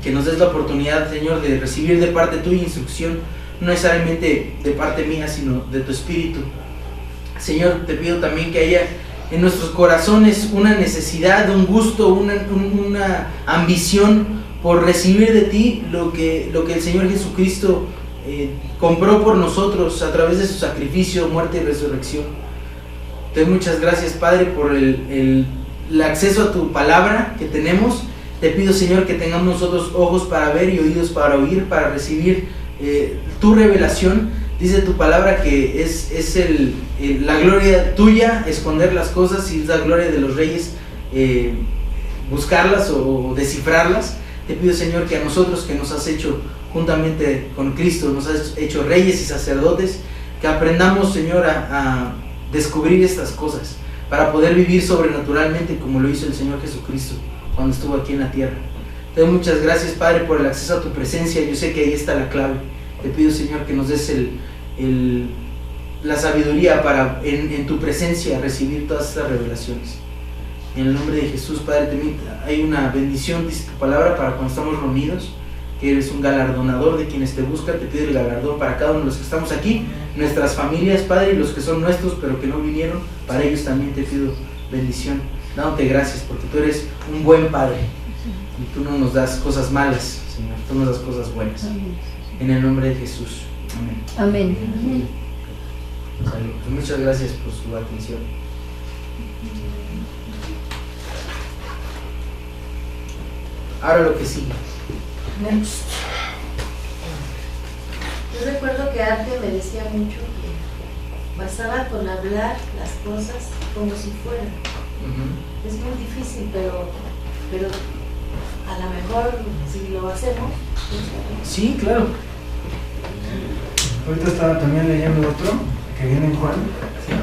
que nos des la oportunidad, Señor, de recibir de parte tuya instrucción, no necesariamente de parte mía, sino de tu Espíritu. Señor, te pido también que haya en nuestros corazones una necesidad, un gusto, una ambición por recibir de ti lo que el Señor Jesucristo compró por nosotros a través de su sacrificio, muerte y resurrección. Te doy muchas gracias, Padre, por el acceso a tu palabra que tenemos. Te pido, Señor, que tengamos nosotros ojos para ver y oídos para oír, para recibir tu revelación. Dice tu palabra que es la gloria tuya esconder las cosas, y es la gloria de los reyes buscarlas o descifrarlas. Te pido, Señor, que a nosotros, que nos has hecho juntamente con Cristo, nos has hecho reyes y sacerdotes, que aprendamos, Señor, a descubrir estas cosas para poder vivir sobrenaturalmente como lo hizo el Señor Jesucristo cuando estuvo aquí en la tierra. Te doy muchas gracias, Padre, por el acceso a tu presencia. Yo sé que ahí está la clave. Te pido, Señor, que nos des la sabiduría para en tu presencia recibir todas estas revelaciones. En el nombre de Jesús, Padre, hay una bendición, dice tu palabra, para cuando estamos reunidos, que eres un galardonador de quienes te buscan. Te pido el galardón para cada uno de los que estamos aquí, nuestras familias, Padre, y los que son nuestros pero que no vinieron, para ellos también te pido bendición, dándote gracias, porque tú eres un buen Padre y tú no nos das cosas malas, Señor, tú nos das cosas buenas. En el nombre de Jesús, amén. Amén. Salud. Pues muchas gracias por su atención. Ahora lo que sigue. Yo recuerdo que Arte me decía mucho que bastaba con hablar las cosas como si fueran. Es muy difícil, pero a lo mejor si lo hacemos. Sí, claro. Ahorita estaba también leyendo otro que viene en Juan,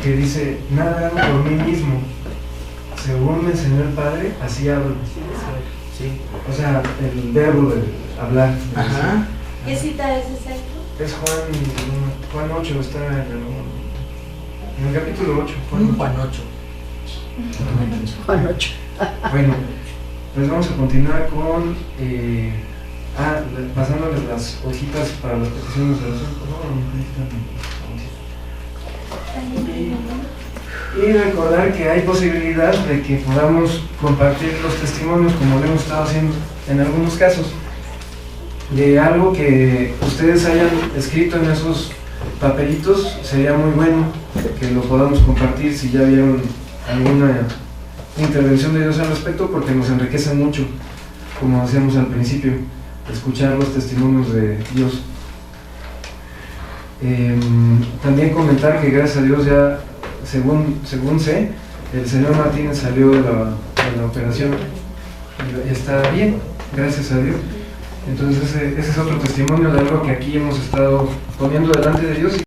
que dice: nada hago por mí mismo, según me enseñó el Padre, así hablo. Sí. O sea, el verbo de hablar. Ajá. ¿Qué cita es exacto? Es Juan 8, está en el capítulo 8. Juan 8. Juan 8. Bueno, pues vamos a continuar con pasándoles las hojitas para las peticiones de oración. Por favor, y recordar que hay posibilidad de que podamos compartir los testimonios, como lo hemos estado haciendo en algunos casos, de algo que ustedes hayan escrito en esos papelitos. Sería muy bueno que lo podamos compartir si ya vieron alguna intervención de Dios al respecto, porque nos enriquece mucho, como decíamos al principio, escuchar los testimonios de Dios. También comentar que gracias a Dios ya, según sé, el señor Martínez salió de la operación y está bien, gracias a Dios. Entonces ese es otro testimonio de algo que aquí hemos estado poniendo delante de Dios.